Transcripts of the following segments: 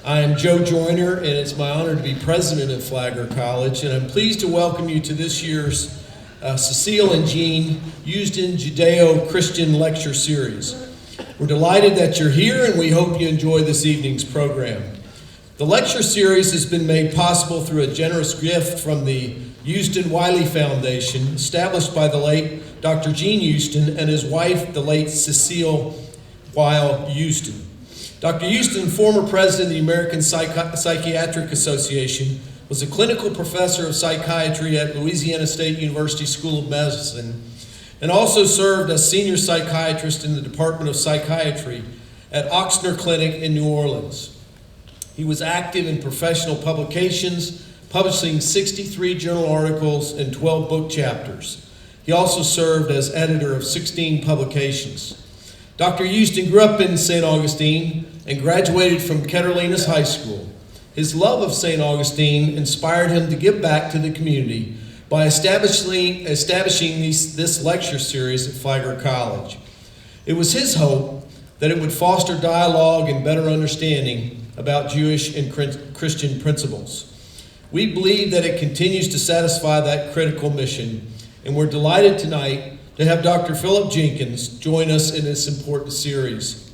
I am Joe Joyner, and it's my honor to be president of Flagler College, and I'm pleased to welcome you to this year's Cecile and Gene Usdin Judeo-Christian lecture series. We're delighted that you're here, and we hope you enjoy this evening's program. The lecture series has been made possible through a generous gift from the Usdin Wiley Foundation, established by the late Dr. Gene Usdin and his wife, the late Cecile Usdin. Dr. Usdin, former president of the American Psychiatric Association, was a clinical professor of psychiatry at Louisiana State University School of Medicine, and also served as senior psychiatrist in the Department of Psychiatry at Ochsner Clinic in New Orleans. He was active in professional publications, publishing 63 journal articles and 12 book chapters. He also served as editor of 16 publications. Dr. Usdin grew up in St. Augustine and graduated from Catalinas High School. His love of St. Augustine inspired him to give back to the community by establishing this lecture series at Flagler College. It was his hope that it would foster dialogue and better understanding about Jewish and Christian principles. We believe that it continues to satisfy that critical mission, and we're delighted tonight to have Dr. Philip Jenkins join us in this important series.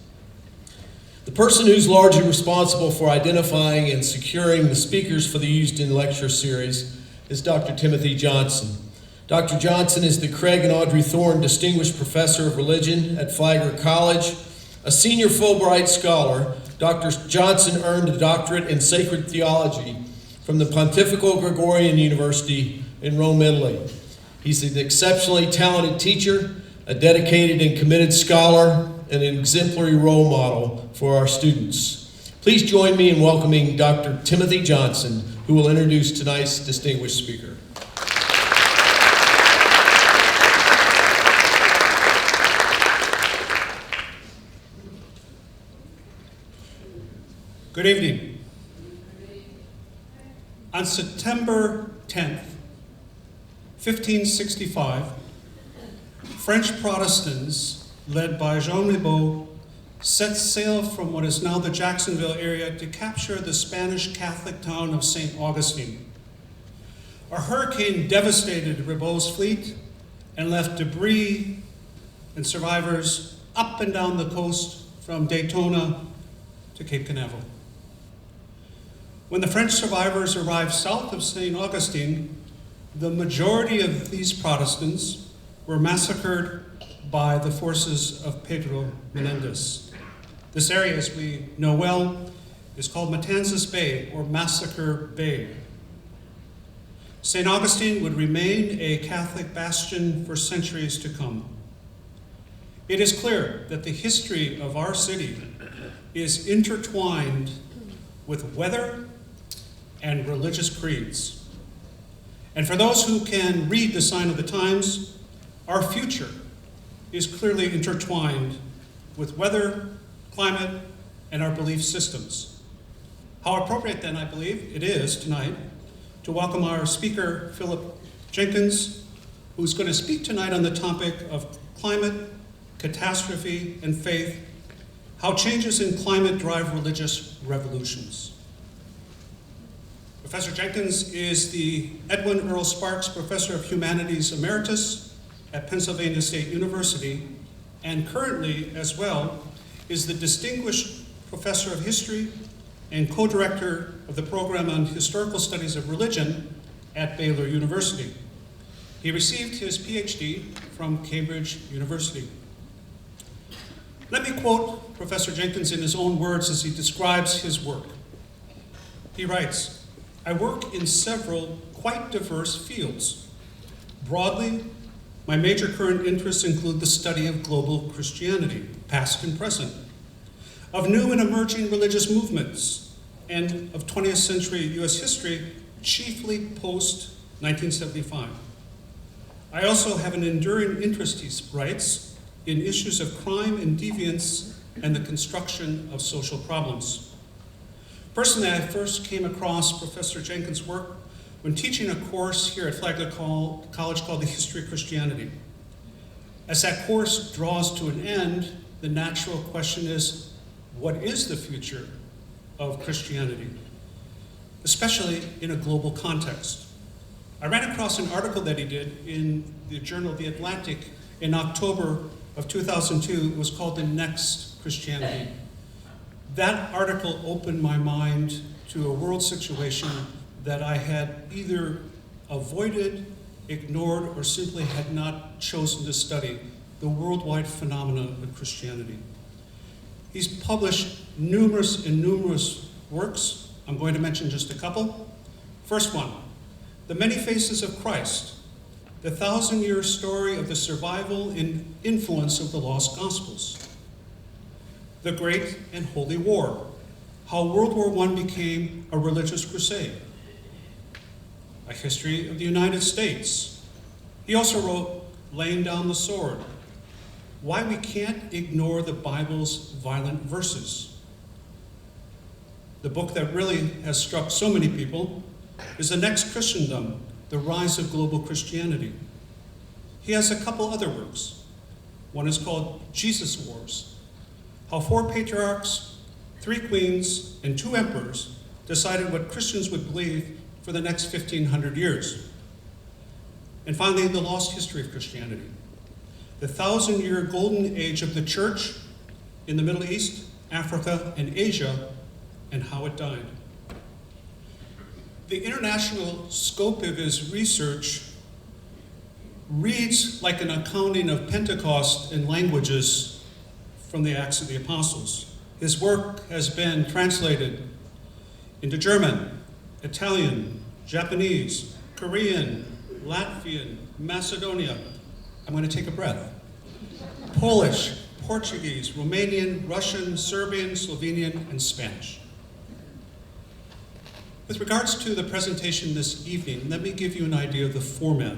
The person who's largely responsible for identifying and securing the speakers for the Usdin Lecture Series is Dr. Timothy Johnson. Dr. Johnson is the Craig and Audrey Thorne Distinguished Professor of Religion at Flagler College. A senior Fulbright scholar, Dr. Johnson earned a doctorate in sacred theology from the Pontifical Gregorian University in Rome, Italy. He's an exceptionally talented teacher, a dedicated and committed scholar, and an exemplary role model for our students. Please join me in welcoming Dr. Timothy Johnson, who will introduce tonight's distinguished speaker. Good evening. On September 10th, 1565, French Protestants, led by Jean Ribault, set sail from what is now the Jacksonville area to capture the Spanish Catholic town of St. Augustine. A hurricane devastated Ribault's fleet and left debris and survivors up and down the coast from Daytona to Cape Canaveral. When the French survivors arrived south of St. Augustine, the majority of these Protestants were massacred by the forces of Pedro Menendez. This area, as we know well, is called Matanzas Bay, or Massacre Bay. St. Augustine would remain a Catholic bastion for centuries to come. It is clear that the history of our city is intertwined with weather and religious creeds. And for those who can read the sign of the times, our future is clearly intertwined with weather, climate, and our belief systems. How appropriate then, I believe, it is tonight to welcome our speaker, Philip Jenkins, who's going to speak tonight on the topic of climate, catastrophe, and faith, how changes in climate drive religious revolutions. Professor Jenkins is the Edwin Earl Sparks Professor of Humanities Emeritus at Pennsylvania State University, and currently, as well, is the Distinguished Professor of History and co-director of the program on Historical Studies of Religion at Baylor University. He received his PhD from Cambridge University. Let me quote Professor Jenkins in his own words as he describes his work. He writes, "I work in several quite diverse fields. Broadly, my major current interests include the study of global Christianity, past and present, of new and emerging religious movements, and of 20th century US history, chiefly post-1975. I also have an enduring interest," he writes, "in issues of crime and deviance and the construction of social problems." Personally, I first came across Professor Jenkins' work when teaching a course here at Flagler College called The History of Christianity. As that course draws to an end, the natural question is, what is the future of Christianity, especially in a global context. I ran across an article that he did in the journal The Atlantic in October of 2002. It was called The Next Christianity. That article opened my mind to a world situation that I had either avoided, ignored, or simply had not chosen to study, the worldwide phenomena of Christianity. He's published numerous works. I'm going to mention just a couple. First one, The Many Faces of Christ, the 1,000-year story of the survival and influence of the lost Gospels. The Great and Holy War, how World War I became a religious crusade. A History of the United States. He also wrote Laying Down the Sword, why we can't ignore the Bible's violent verses. The book that really has struck so many people is The Next Christendom, The Rise of Global Christianity. He has a couple other works. One is called Jesus Wars, how 4 patriarchs, 3 queens, and 2 emperors decided what Christians would believe for the next 1,500 years. And finally, The Lost History of Christianity, the 1,000-year golden age of the church in the Middle East, Africa, and Asia, and how it died. The international scope of his research reads like an accounting of Pentecost in languages from the Acts of the Apostles. His work has been translated into German, Italian, Japanese, Korean, Latvian, Macedonian. I'm going to take a breath. Polish, Portuguese, Romanian, Russian, Serbian, Slovenian, and Spanish. With regards to the presentation this evening, let me give you an idea of the format.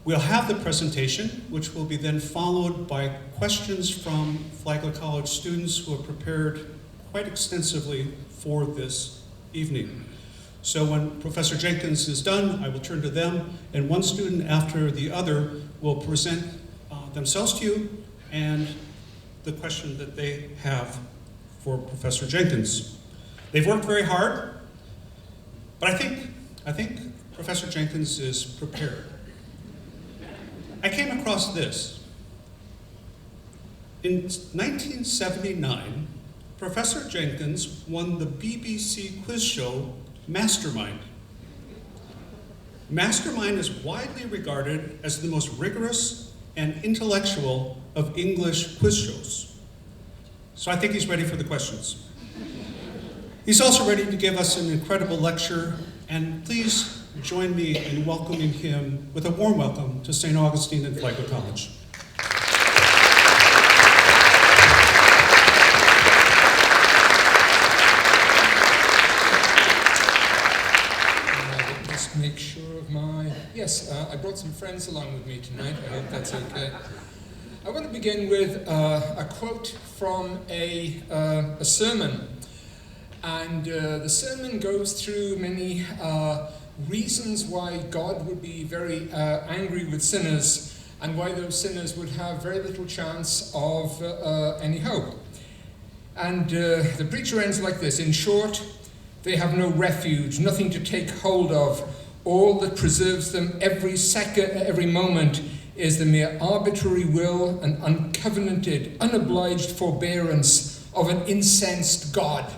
We'll have the presentation, which will be then followed by questions from Flagler College students who have prepared quite extensively for this evening. So when Professor Jenkins is done, I will turn to them, and one student after the other will present themselves to you and the question that they have for Professor Jenkins. They've worked very hard, but I think Professor Jenkins is prepared. I came across this. In 1979, Professor Jenkins won the BBC quiz show Mastermind. Mastermind is widely regarded as the most rigorous and intellectual of English quiz shows. So I think he's ready for the questions. He's also ready to give us an incredible lecture, and please join me in welcoming him with a warm welcome to St. Augustine and Flagler College. Make sure of my... Yes, I brought some friends along with me tonight. I hope that's okay. I want to begin with a quote from a sermon. And the sermon goes through many reasons why God would be very angry with sinners and why those sinners would have very little chance of any hope. And the preacher ends like this: in short, they have no refuge, nothing to take hold of. All that preserves them every second, every moment, is the mere arbitrary will and uncovenanted, unobliged forbearance of an incensed God.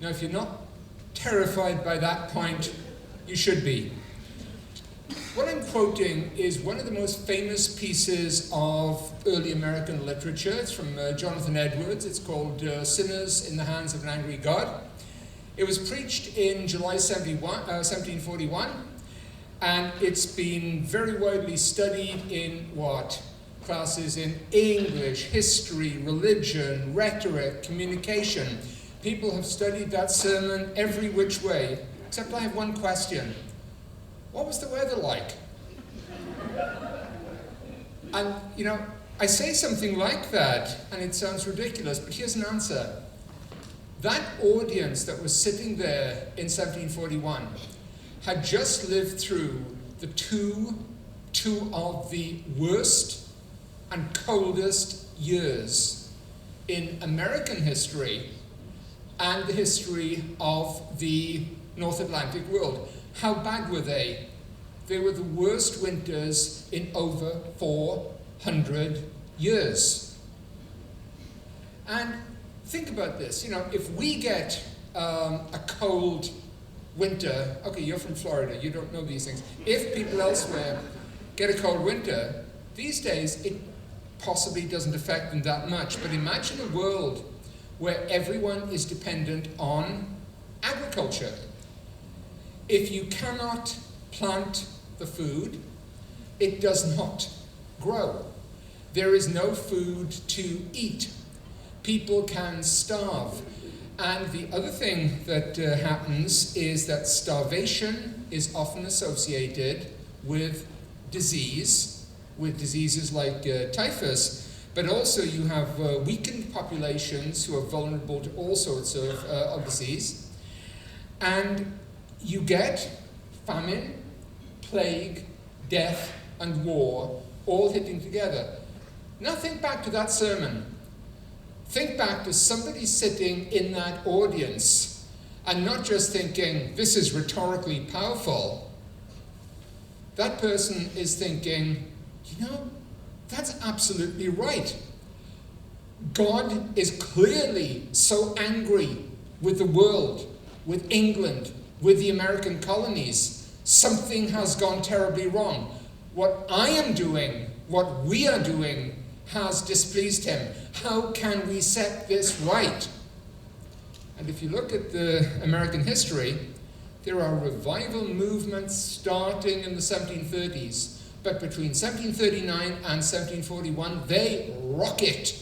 Now, if you're not terrified by that point, you should be. What I'm quoting is one of the most famous pieces of early American literature. It's from Jonathan Edwards. It's called Sinners in the Hands of an Angry God. It was preached in July 1741, and it's been very widely studied in what? Classes in English, history, religion, rhetoric, communication. People have studied that sermon every which way, except I have one question. What was the weather like? And, you know, I say something like that, and it sounds ridiculous, but here's an answer. That audience that was sitting there in 1741 had just lived through the two of the worst and coldest years in American history and the history of the North Atlantic world. How bad were they? They were the worst winters in over 400 years. And think about this, if we get a cold winter, okay, you're from Florida, you don't know these things. If people elsewhere get a cold winter, these days it possibly doesn't affect them that much. But imagine a world where everyone is dependent on agriculture. If you cannot plant the food, it does not grow. There is no food to eat. People can starve. And the other thing that happens is that starvation is often associated with disease, with diseases like typhus, but also you have weakened populations who are vulnerable to all sorts of disease. And you get famine, plague, death, and war all hitting together. Now think back to that sermon. Think back to somebody sitting in that audience and not just thinking, this is rhetorically powerful. That person is thinking, that's absolutely right. God is clearly so angry with the world, with England, with the American colonies. Something has gone terribly wrong. What I am doing, what we are doing, has displeased him. How can we set this right? And if you look at the American history, there are revival movements starting in the 1730s, but between 1739 and 1741, they rocket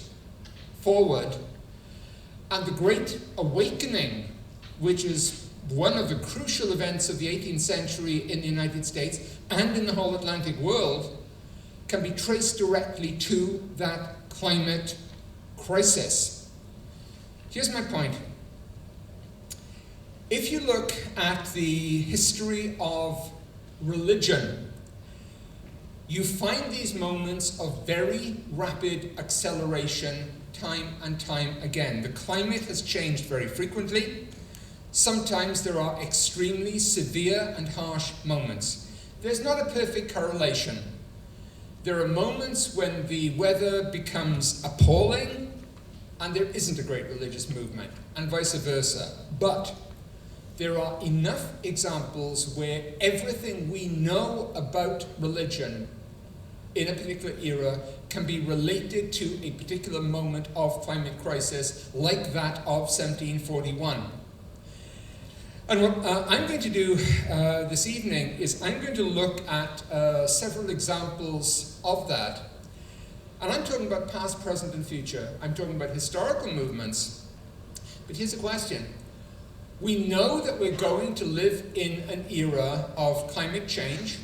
forward. And the Great Awakening, which is one of the crucial events of the 18th century in the United States and in the whole Atlantic world, can be traced directly to that climate crisis. Here's my point. If you look at the history of religion, you find these moments of very rapid acceleration time and time again. The climate has changed very frequently. Sometimes there are extremely severe and harsh moments. There's not a perfect correlation. There are moments when the weather becomes appalling and there isn't a great religious movement, and vice versa. But there are enough examples where everything we know about religion in a particular era can be related to a particular moment of climate crisis, like that of 1741. And what I'm going to do this evening is I'm going to look at several examples of that. And I'm talking about past, present, and future. I'm talking about historical movements. But here's a question. We know that we're going to live in an era of climate change,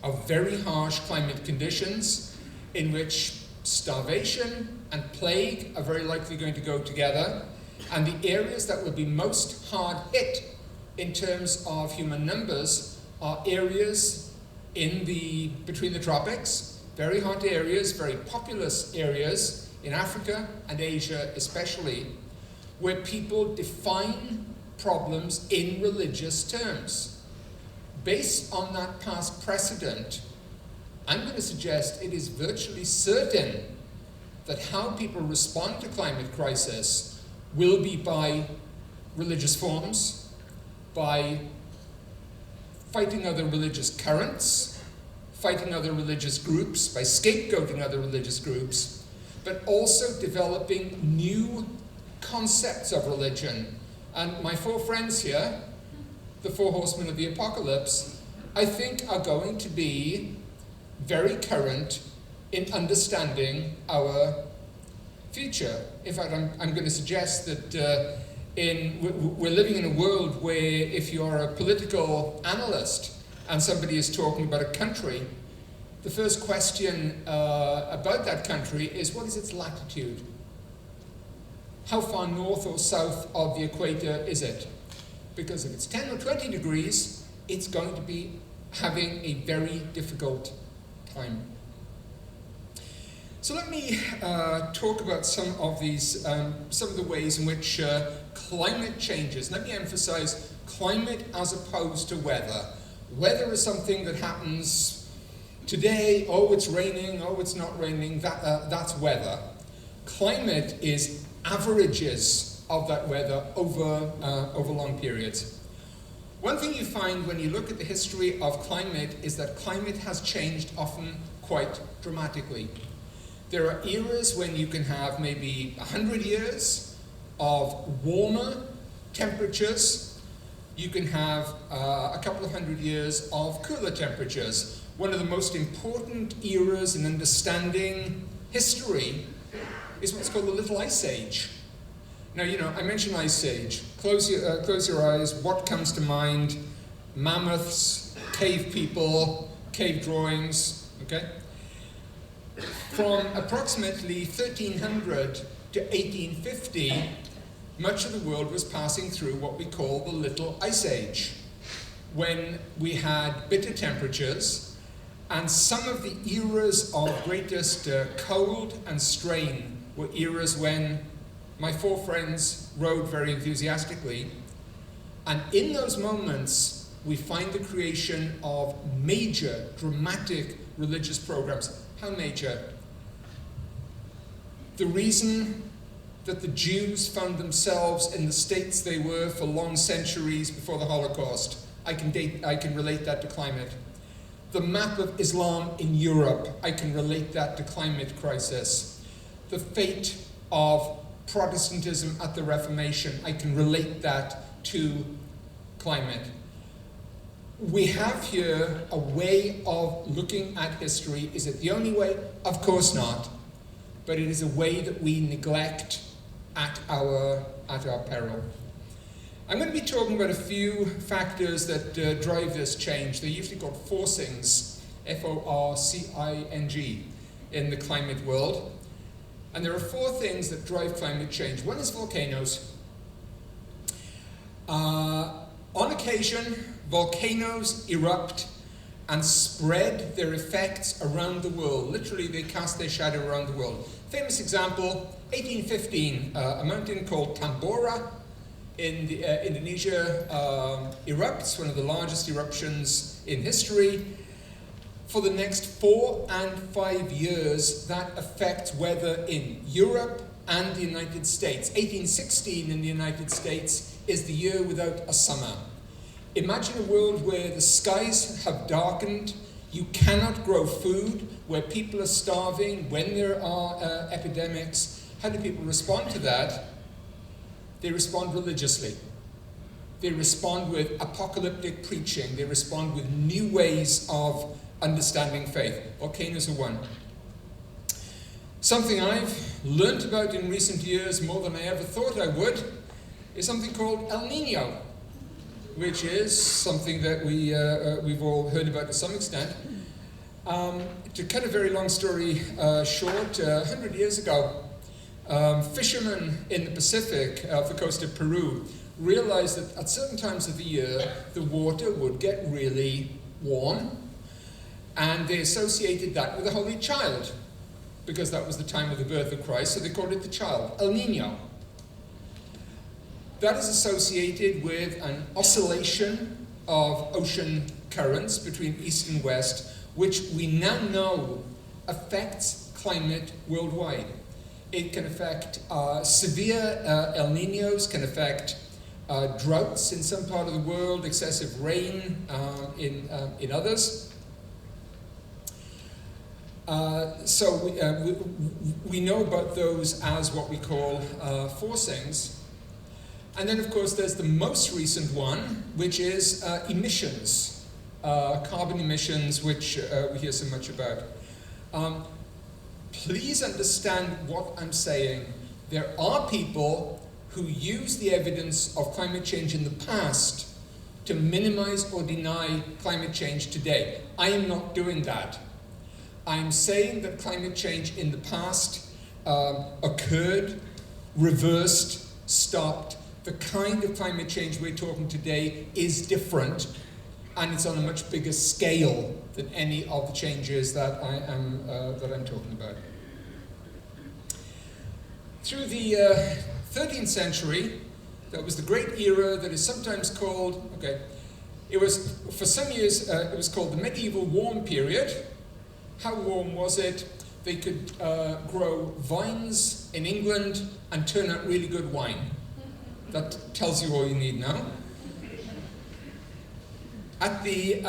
of very harsh climate conditions, in which starvation and plague are very likely going to go together. And the areas that will be most hard hit in terms of human numbers are areas between the tropics, very hot areas, very populous areas in Africa and Asia especially, where people define problems in religious terms. Based on that past precedent, I'm going to suggest it is virtually certain that how people respond to climate crisis will be by religious forms, by fighting other religious currents, fighting other religious groups, by scapegoating other religious groups, but also developing new concepts of religion. And my four friends here, the four horsemen of the apocalypse, I think are going to be very current in understanding our future. In fact, I'm going to suggest that we're living in a world where if you're a political analyst and somebody is talking about a country, the first question about that country is, what is its latitude? How far north or south of the equator is it? Because if it's 10 or 20 degrees, it's going to be having a very difficult time. So let me talk about some of the ways in which climate changes. Let me emphasize climate as opposed to weather. Weather is something that happens today. Oh, it's raining. Oh, it's not raining. That's weather. Climate is averages of that weather over long periods. One thing you find when you look at the history of climate is that climate has changed often quite dramatically. There are eras when you can have maybe 100 years of warmer temperatures. You can have a couple of hundred years of cooler temperatures. One of the most important eras in understanding history is what's called the Little Ice Age. Now, I mentioned Ice Age. Close your eyes. What comes to mind? Mammoths, cave people, cave drawings, okay? From approximately 1300 to 1850, much of the world was passing through what we call the Little Ice Age, when we had bitter temperatures, and some of the eras of greatest cold and strain were eras when my four friends rode very enthusiastically, and in those moments we find the creation of major, dramatic religious programs. How major? The reason that the Jews found themselves in the states they were for long centuries before the Holocaust, I can relate that to climate. The map of Islam in Europe, I can relate that to climate crisis. The fate of Protestantism at the Reformation, I can relate that to climate. We have here a way of looking at history. Is it the only way? Of course not. But it is a way that we neglect at our peril. I'm going to be talking about a few factors that drive this change. They're usually called forcings, F-O-R-C-I-N-G, in the climate world. And there are four things that drive climate change. One is volcanoes. On occasion, volcanoes erupt and spread their effects around the world. Literally, they cast their shadow around the world. Famous example, 1815, a mountain called Tambora in Indonesia erupts, one of the largest eruptions in history. For the next 4 and 5 years, that affects weather in Europe and the United States. 1816 in the United States is the year without a summer. Imagine a world where the skies have darkened, you cannot grow food, where people are starving, when there are epidemics. How do people respond to that? They respond religiously. They respond with apocalyptic preaching. They respond with new ways of understanding faith. Volcanoes are one. Something I've learnt about in recent years more than I ever thought I would is something called El Nino, which is something that we've all heard about to some extent. To cut a very long story short, 100 years ago, fishermen in the Pacific off the coast of Peru realized that at certain times of the year, the water would get really warm, and they associated that with the Holy Child, because that was the time of the birth of Christ, so they called it the child, El Nino. That is associated with an oscillation of ocean currents between east and west, which we now know affects climate worldwide. It can affect severe El Ninos, can affect droughts in some part of the world, excessive rain in others. So we know about those as what we call forcings. And then, of course, there's the most recent one, which is emissions, carbon emissions, which we hear so much about. Please understand what I'm saying. There are people who use the evidence of climate change in the past to minimize or deny climate change today. I am not doing that. I'm saying that climate change in the past occurred, reversed, stopped. The kind of climate change we're talking today is different, and it's on a much bigger scale than any of the changes that I'm talking about. Through the 13th century, that was the great era that is sometimes called, it was, for some years, it was called the medieval warm period. How warm was it? They could grow vines in England and turn out really good wine. That tells you all you need now. At the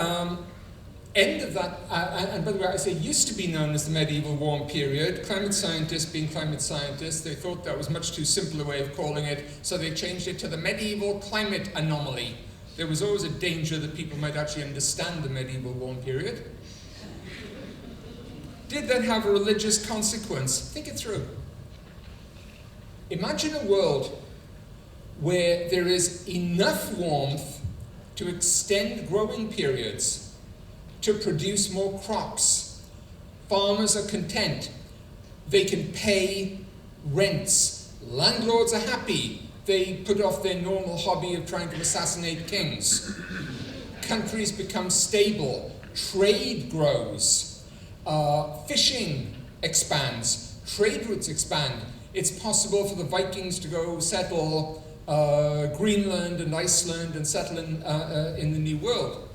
end of that, and by the way, I say used to be known as the medieval warm period, climate scientists being climate scientists, they thought that was much too simple a way of calling it, so they changed it to the medieval climate anomaly. There was always a danger that people might actually understand the medieval warm period. Did that have a religious consequence? Think it through. Imagine a world where there is enough warmth to extend growing periods, to produce more crops. Farmers are content. They can pay rents. Landlords are happy. They put off their normal hobby of trying to assassinate kings. Countries become stable. Trade grows. Fishing expands. Trade routes expand. It's possible for the Vikings to go settle Greenland and Iceland and settle in the New World.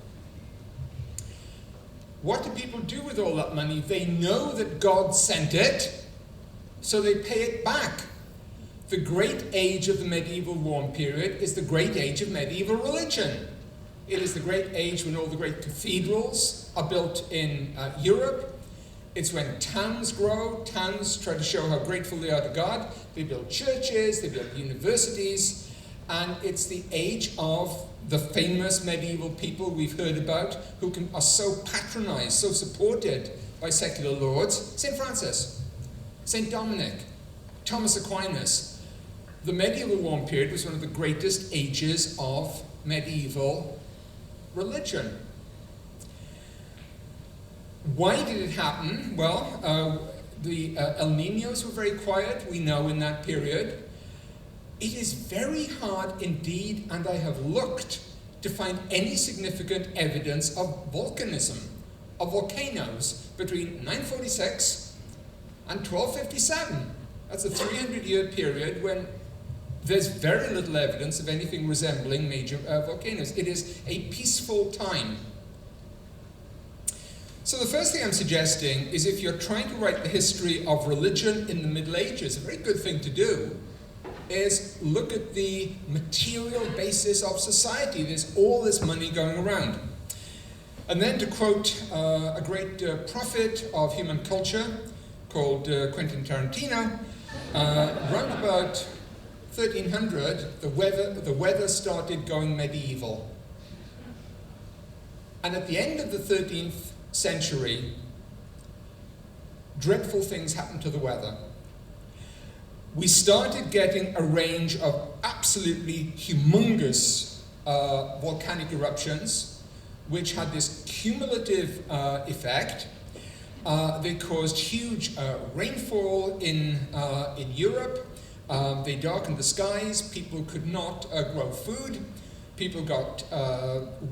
What do people do with all that money? They know that God sent it, so they pay it back. The great age of the medieval warm period is the great age of medieval religion. It is the great age when all the great cathedrals are built in Europe. It's when towns grow, towns try to show how grateful they are to God. They build churches, they build universities, and it's the age of the famous medieval people we've heard about who are so patronized, so supported by secular lords. St. Francis, St. Dominic, Thomas Aquinas. The medieval warm period was one of the greatest ages of medieval religion. Why did it happen? Well, the El Niños were very quiet, we know, in that period. It is very hard indeed, and I have looked, to find any significant evidence of volcanism, of volcanoes, between 946 and 1257. That's a 300-year period when there's very little evidence of anything resembling major volcanoes. It is a peaceful time. So the first thing I'm suggesting is, if you're trying to write the history of religion in the Middle Ages, a very good thing to do is look at the material basis of society. There's all this money going around. And then, to quote a great prophet of human culture called Quentin Tarantino, round about 1300, the weather started going medieval. And at the end of the 13th century, dreadful things happened to the weather. We started getting a range of absolutely humongous volcanic eruptions, which had this cumulative effect. They caused huge rainfall in Europe. They darkened the skies. People could not grow food. People got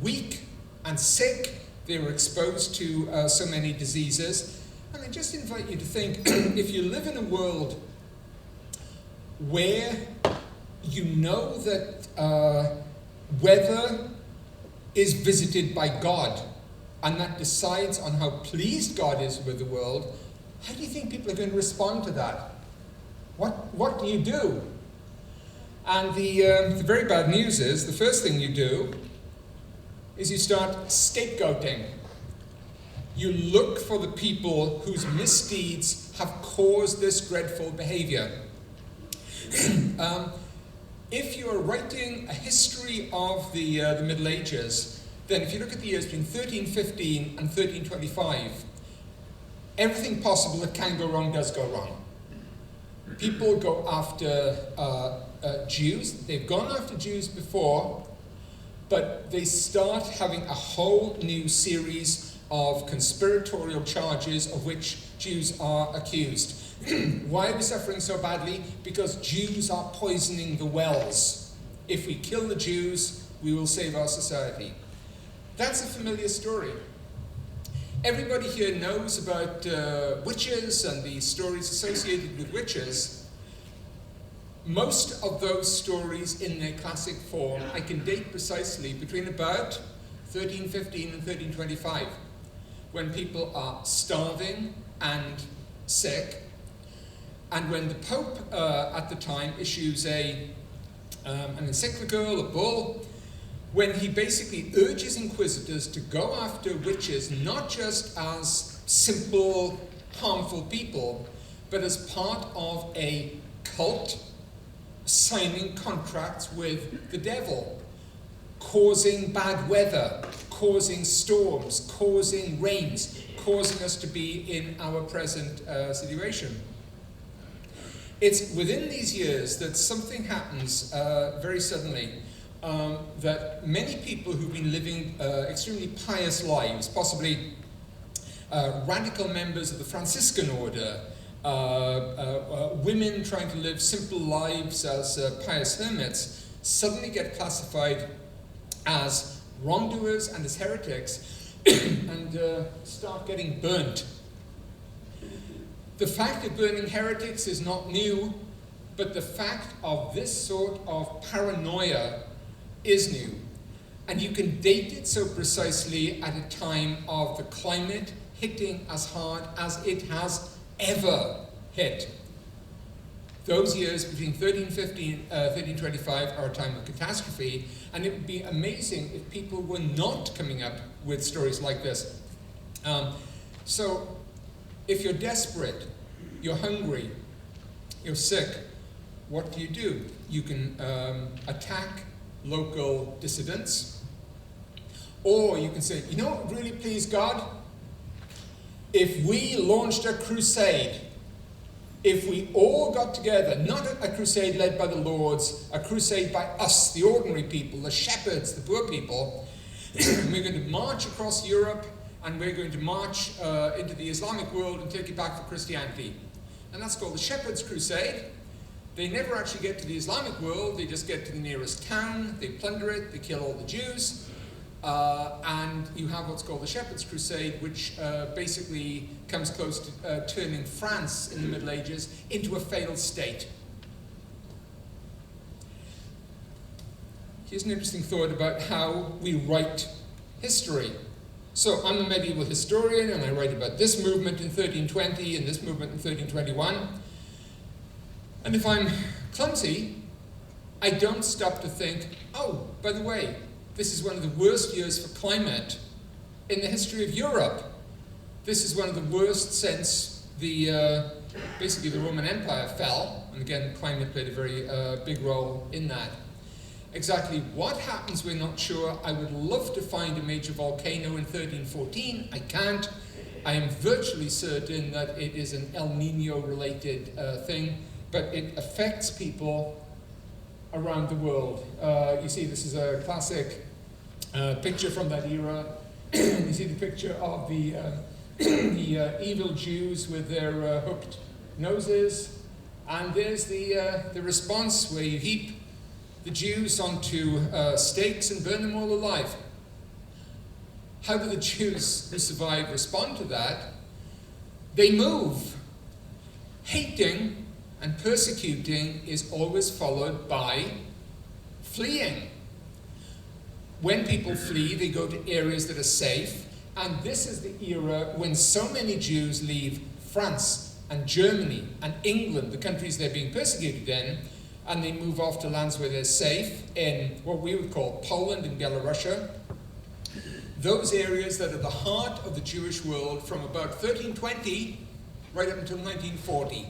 weak and sick. They were exposed to so many diseases. And I just invite you to think, if you live in a world where you know that weather is visited by God, and that decides on how pleased God is with the world, how do you think people are going to respond to that? What do you do? And the very bad news is, the first thing you do is you start scapegoating. You look for the people whose misdeeds have caused this dreadful behavior. If you are writing a history of the Middle Ages, then if you look at the years between 1315 and 1325, everything possible that can go wrong does go wrong. People go after Jews. They've gone after Jews before, but they start having a whole new series of conspiratorial charges of which Jews are accused. Why are we suffering so badly? Because Jews are poisoning the wells. If we kill the Jews, we will save our society. That's a familiar story. Everybody here knows about witches and the stories associated with witches. most of those stories in their classic form I can date precisely between about 1315 and 1325, when people are starving and sick, and when the Pope at the time issues an encyclical, a bull, when he basically urges inquisitors to go after witches not just as simple, harmful people, but as part of a cult signing contracts with the devil, causing bad weather, causing storms, causing rains, causing us to be in our present situation. It's within these years that something happens very suddenly, that many people who've been living extremely pious lives, possibly radical members of the Franciscan order, women trying to live simple lives as pious hermits, suddenly get classified as wrongdoers and as heretics and start getting burnt. The fact of burning heretics is not new, but the fact of this sort of paranoia is new. And you can date it so precisely at a time of the climate hitting as hard as it has ever hit. Those years between 1315 1325 are a time of catastrophe, and it would be amazing if people were not coming up with stories like this. So if you're desperate, you're hungry, you're sick, what do? You can attack local dissidents, or you can say, you know what would really please God? If we launched a crusade, if we all got together, not a crusade led by the lords, a crusade by us, the ordinary people, the shepherds, the poor people, and we're going to march across Europe, and we're going to march into the Islamic world and take it back for Christianity. And that's called the Shepherd's Crusade. They never actually get to the Islamic world, they just get to the nearest town, they plunder it, they kill all the Jews, and you have what's called the Shepherd's Crusade, which basically comes close to turning France in the Middle Ages into a failed state. Here's an interesting thought about how we write history. So I'm a medieval historian, and I write about this movement in 1320 and this movement in 1321. And if I'm clumsy, I don't stop to think, oh, by the way, this is one of the worst years for climate in the history of Europe. This is one of the worst since basically the Roman Empire fell. And again, climate played a very big role in that. Exactly what happens, we're not sure. I would love to find a major volcano in 1314. I can't. I am virtually certain that it is an El Nino related thing, but it affects people around the world. You see, this is a classic picture from that era. You see the picture of the evil Jews with their hooked noses, and there's the response where you heap the Jews onto stakes and burn them all alive. How do the Jews who survive respond to that? They move. Hating and persecuting is always followed by fleeing. When people flee, they go to areas that are safe, and this is the era when so many Jews leave France and Germany and England, the countries they're being persecuted in, and they move off to lands where they're safe in what we would call Poland and Belarus. Those areas that are the heart of the Jewish world from about 1320 right up until 1940.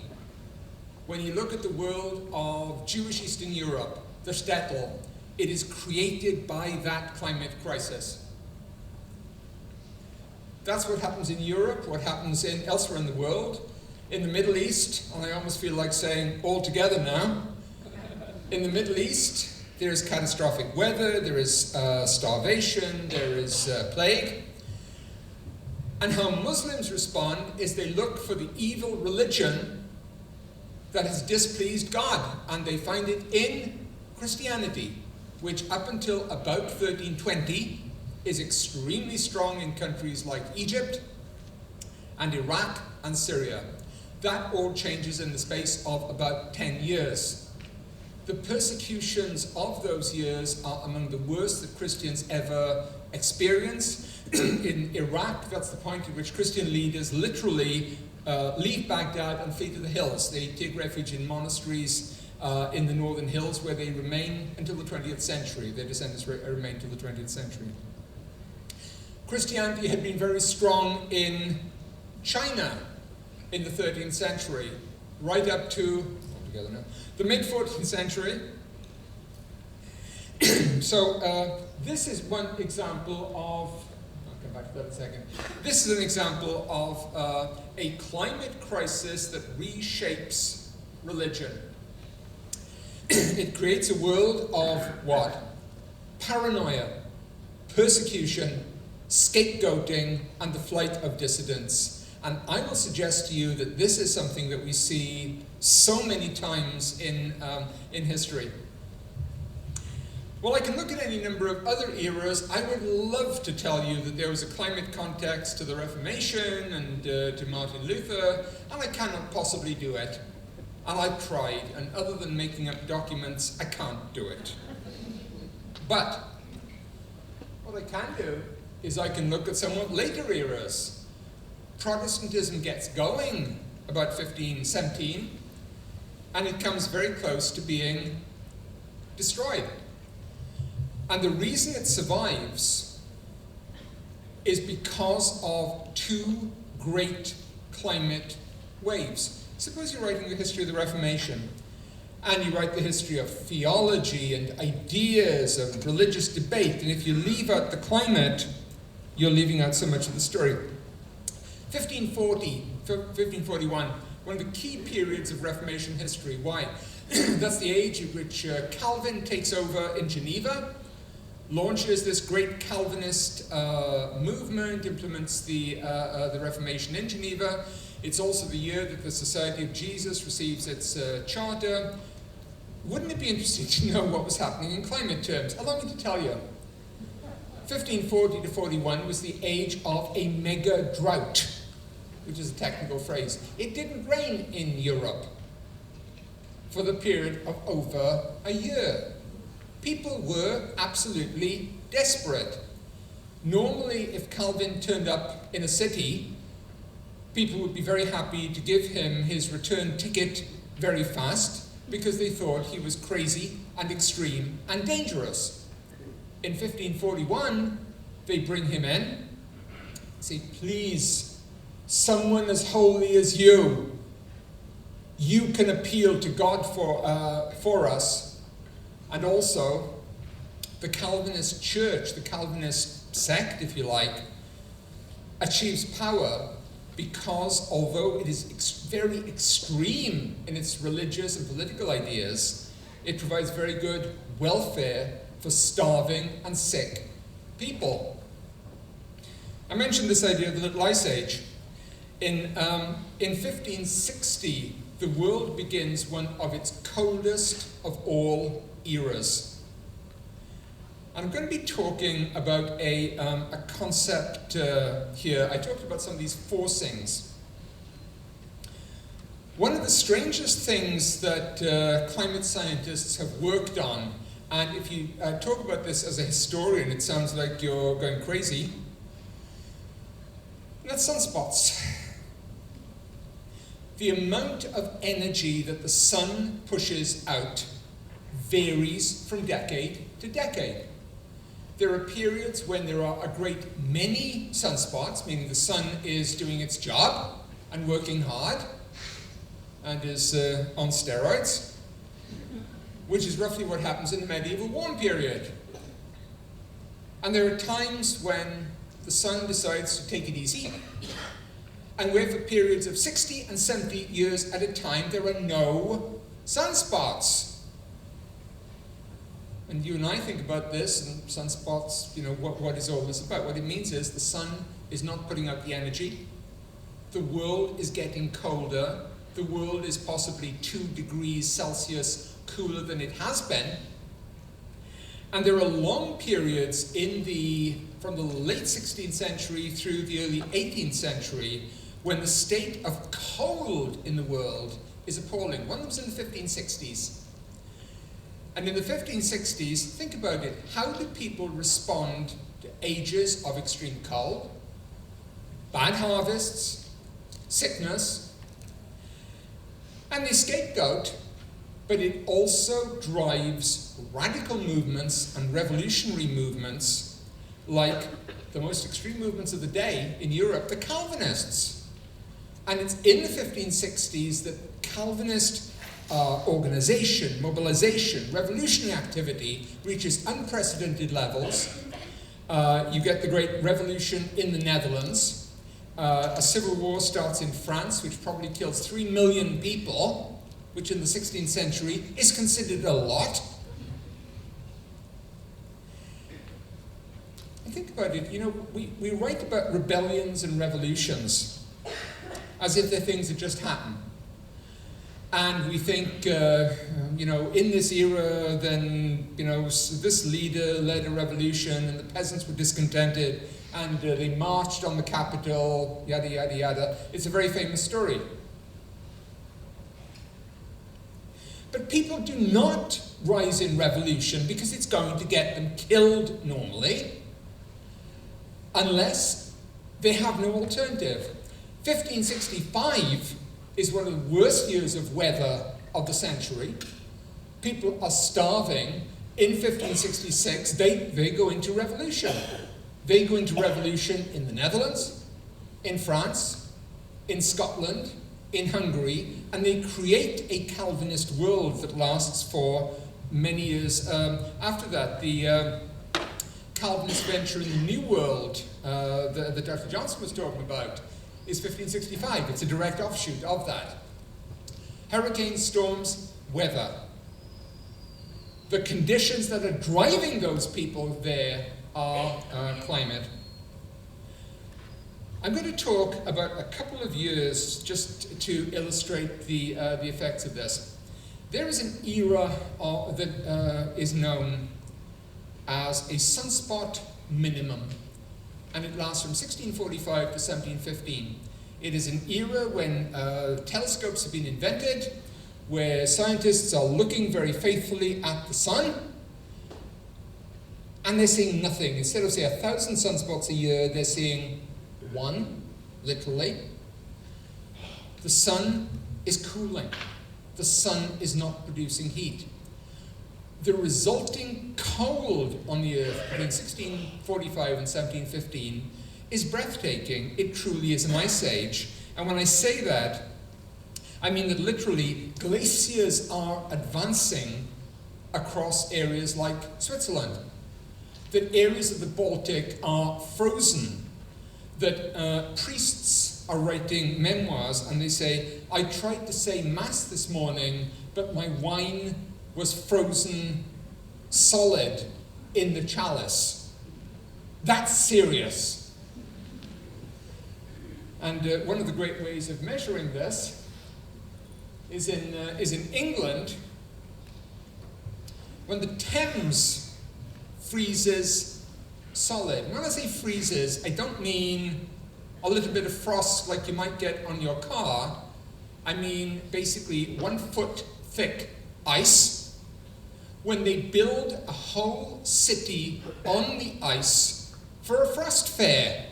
When you look at the world of Jewish Eastern Europe, the shtetl, it is created by that climate crisis. That's what happens in Europe, what happens elsewhere in the world. In the Middle East, and I almost feel like saying all together now, in the Middle East, there is catastrophic weather, there is starvation, there is plague. And how Muslims respond is they look for the evil religion that has displeased God, and they find it in Christianity, which up until about 1320 is extremely strong in countries like Egypt and Iraq and Syria. That all changes in the space of about 10 years. the persecutions of those years are among the worst that Christians ever experienced. In Iraq, that's the point at which Christian leaders literally leave Baghdad and flee to the hills. They take refuge in monasteries in the northern hills, where they remain until the 20th century. Their descendants remain until the 20th century. Christianity had been very strong in China in the 13th century, right up to the mid-14th century. So this is one example of, I'll come back to that in a second. This is an example of a climate crisis that reshapes religion. It creates a world of what? Paranoia, persecution, scapegoating, and the flight of dissidents. And I will suggest to you that this is something that we see so many times in history. Well, I can look at any number of other eras. I would love to tell you that there was a climate context to the Reformation and to Martin Luther, and I cannot possibly do it. And I've tried, and other than making up documents, I can't do it. But what I can do is I can look at somewhat later eras. Protestantism gets going about 1517, and it comes very close to being destroyed. And the reason it survives is because of two great climate waves. Suppose you're writing the history of the Reformation, and you write the history of theology and ideas of religious debate, and if you leave out the climate, you're leaving out so much of the story. 1541, one of the key periods of Reformation history. Why? That's the age at which Calvin takes over in Geneva, launches this great Calvinist movement, implements the Reformation in Geneva. It's also the year that the Society of Jesus receives its charter. Wouldn't it be interesting to know what was happening in climate terms? Allow me to tell you. 1540 to 41 was the age of a mega drought, which is a technical phrase. It didn't rain in Europe for the period of over a year. People were absolutely desperate. Normally, if Calvin turned up in a city, people would be very happy to give him his return ticket very fast because they thought he was crazy and extreme and dangerous. In 1541, they bring him in and say, please, someone as holy as you can appeal to God for us. And also, the Calvinist Church, the Calvinist sect, if you like, achieves power because although it is very extreme in its religious and political ideas, it provides very good welfare for starving and sick people. I mentioned this idea of the Little Ice Age. In 1560, the world begins one of its coldest of all eras. I'm going to be talking about a concept here. I talked about some of these forcings. One of the strangest things that climate scientists have worked on, and if you talk about this as a historian, it sounds like you're going crazy, that's sunspots. The amount of energy that the sun pushes out varies from decade to decade. There are periods when there are a great many sunspots, meaning the sun is doing its job and working hard and is on steroids, which is roughly what happens in the medieval warm period. And there are times when the sun decides to take it easy, and where for periods of 60 and 70 years at a time there are no sunspots. And you and I think about this, and sunspots, you know, what is all this about? What it means is the sun is not putting out the energy, the world is getting colder, the world is possibly 2 degrees Celsius cooler than it has been, and there are long periods from the late 16th century through the early 18th century when the state of cold in the world is appalling. One of them was in the 1560s. And in the 1560s, think about it, how do people respond to ages of extreme cold, bad harvests, sickness? And they scapegoat, but it also drives radical movements and revolutionary movements like the most extreme movements of the day in Europe, the Calvinists. And it's in the 1560s that Calvinist organization, mobilization, revolutionary activity reaches unprecedented levels. You get the Great Revolution in the Netherlands. A civil war starts in France, which probably kills 3 million people, which in the 16th century is considered a lot. And think about it, you know, we write about rebellions and revolutions as if they're things that just happen. And we think, you know, in this era, then, you know, this leader led a revolution and the peasants were discontented and they marched on the capital, yada, yada, yada. It's a very famous story. But people do not rise in revolution because it's going to get them killed normally, unless they have no alternative. 1565 is one of the worst years of weather of the century. People are starving. In 1566, they go into revolution. They go into revolution in the Netherlands, in France, in Scotland, in Hungary, and they create a Calvinist world that lasts for many years. After that, the Calvinist venture in the New World that Dr. Johnson was talking about is 1565. It's a direct offshoot of that. Hurricanes, storms, weather. The conditions that are driving those people there are climate. I'm going to talk about a couple of years just to illustrate the effects of this. There is an era that is known as a sunspot minimum, and it lasts from 1645 to 1715. It is an era when telescopes have been invented, where scientists are looking very faithfully at the sun, and they're seeing nothing. Instead of, say, 1,000 sunspots a year, they're seeing one, literally. The sun is cooling. The sun is not producing heat. The resulting cold on the earth between 1645 and 1715 is breathtaking. It truly is an ice age. And when I say that, I mean that literally glaciers are advancing across areas like Switzerland. That areas of the Baltic are frozen. That priests are writing memoirs and they say, I tried to say Mass this morning, but my wine was frozen solid in the chalice. That's serious. And one of the great ways of measuring this is in England, when the Thames freezes solid. And when I say freezes, I don't mean a little bit of frost like you might get on your car. I mean basically 1 foot thick ice. When they build a whole city on the ice for a frost fair.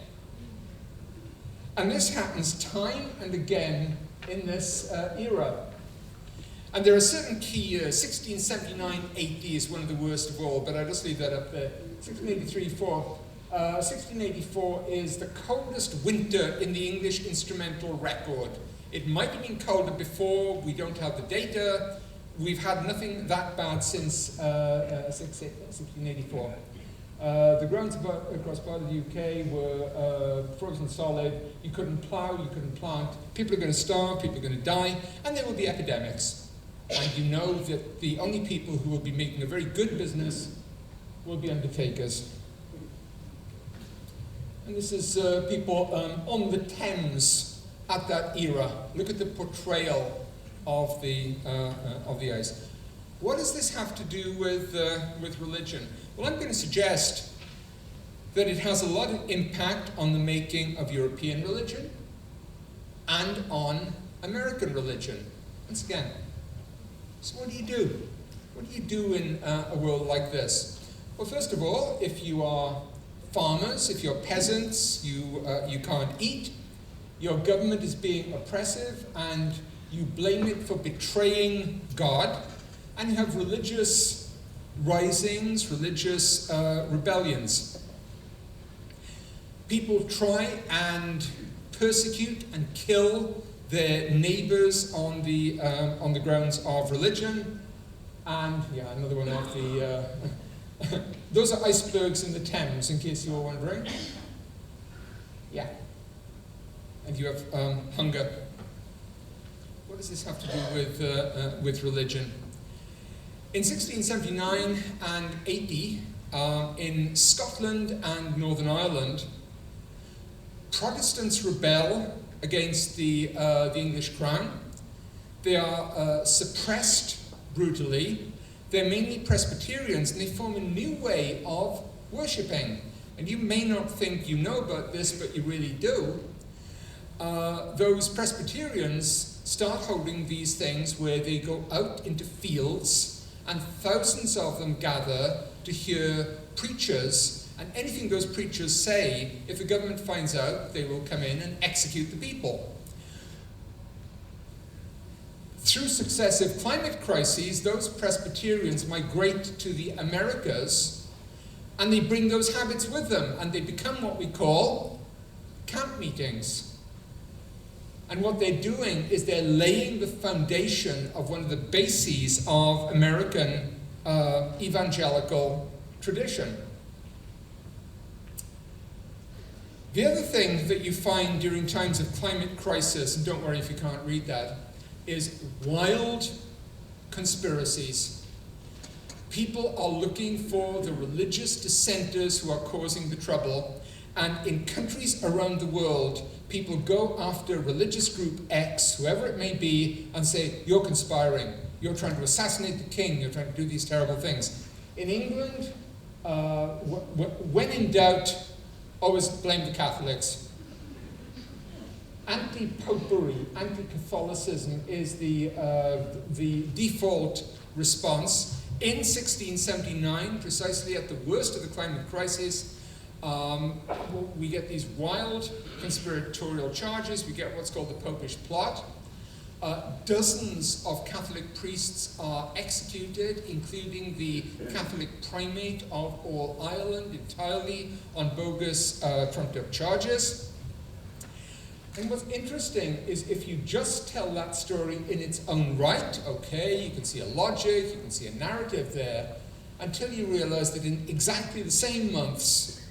And this happens time and again in this era. And there are certain key years. 1679-80 is one of the worst of all, but I'll just leave that up there. 1684 is the coldest winter in the English instrumental record. It might have been colder before, we don't have the data. We've had nothing that bad since 1684. The grounds across part of the UK were frozen solid. You couldn't plow, you couldn't plant. People are going to starve, people are going to die, and there will be epidemics. And you know that the only people who will be making a very good business will be undertakers. And this is people on the Thames at that era. Look at the portrayal of the ice. What does this have to do with religion? Well, I'm going to suggest that it has a lot of impact on the making of European religion and on American religion. Once again, so what do you do? What do you do in a world like this? Well, first of all, if you are farmers, if you're peasants, you can't eat, your government is being oppressive, and you blame it for betraying God, and you have religious risings, religious rebellions. People try and persecute and kill their neighbors on the grounds of religion. And yeah, another one of the those are icebergs in the Thames, in case you were wondering. Yeah. And you have hunger. What does this have to do with religion? In 1679 and 80, in Scotland and Northern Ireland, Protestants rebel against the English crown. They are suppressed brutally. They're mainly Presbyterians, and they form a new way of worshipping. And you may not think you know about this, but you really do. Those Presbyterians start holding these things where they go out into fields, and thousands of them gather to hear preachers, and anything those preachers say, if the government finds out, they will come in and execute the people. Through successive climate crises, those Presbyterians migrate to the Americas, and they bring those habits with them, and they become what we call camp meetings. And what they're doing is they're laying the foundation of one of the bases of American evangelical tradition. The other thing that you find during times of climate crisis, and don't worry if you can't read that, is wild conspiracies. People are looking for the religious dissenters who are causing the trouble, and in countries around the world, people go after religious group X, whoever it may be, and say, you're conspiring, you're trying to assassinate the king, you're trying to do these terrible things. In England, when in doubt, always blame the Catholics. Anti-popery, anti-Catholicism is the default response. In 1679, precisely at the worst of the climate crisis, we get these wild conspiratorial charges. We get what's called the Popish Plot. Dozens of Catholic priests are executed, including the Catholic primate of all Ireland, entirely on bogus trumped-up charges. And what's interesting is if you just tell that story in its own right, okay, you can see a logic, you can see a narrative there, until you realize that in exactly the same months,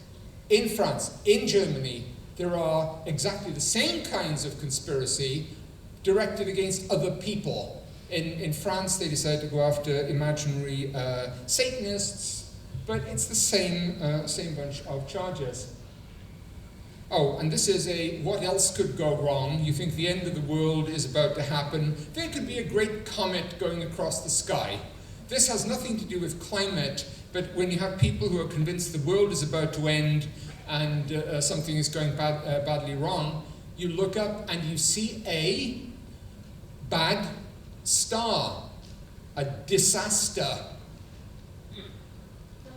in France, in Germany, there are exactly the same kinds of conspiracy directed against other people. In France, they decided to go after imaginary Satanists, but it's the same bunch of charges. Oh, and this is a what else could go wrong? You think the end of the world is about to happen. There could be a great comet going across the sky. This has nothing to do with climate, but when you have people who are convinced the world is about to end and something is going badly wrong, you look up and you see a bad star, a disaster.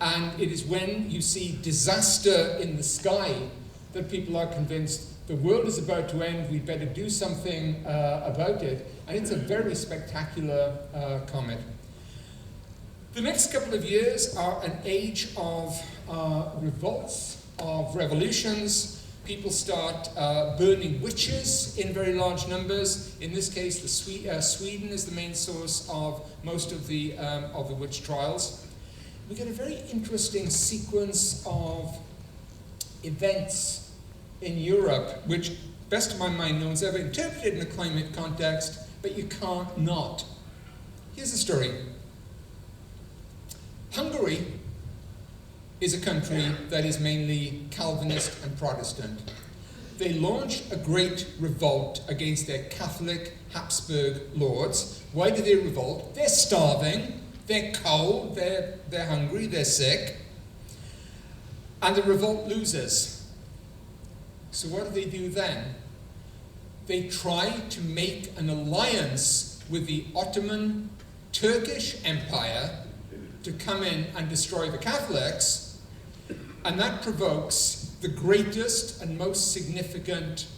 And it is when you see disaster in the sky that people are convinced the world is about to end, we better do something about it. And it's a very spectacular comet. The next couple of years are an age of revolts, of revolutions. People start burning witches in very large numbers. In this case, Sweden is the main source of most of the witch trials. We get a very interesting sequence of events in Europe, which, best of my mind, no one's ever interpreted in a climate context, but you can't not. Here's the story. Hungary is a country that is mainly Calvinist and Protestant. They launch a great revolt against their Catholic Habsburg lords. Why do they revolt? They're starving, they're cold, they're hungry, they're sick. And the revolt loses. So what do they do then? They try to make an alliance with the Ottoman Turkish Empire to come in and destroy the Catholics, and that provokes the greatest and most significant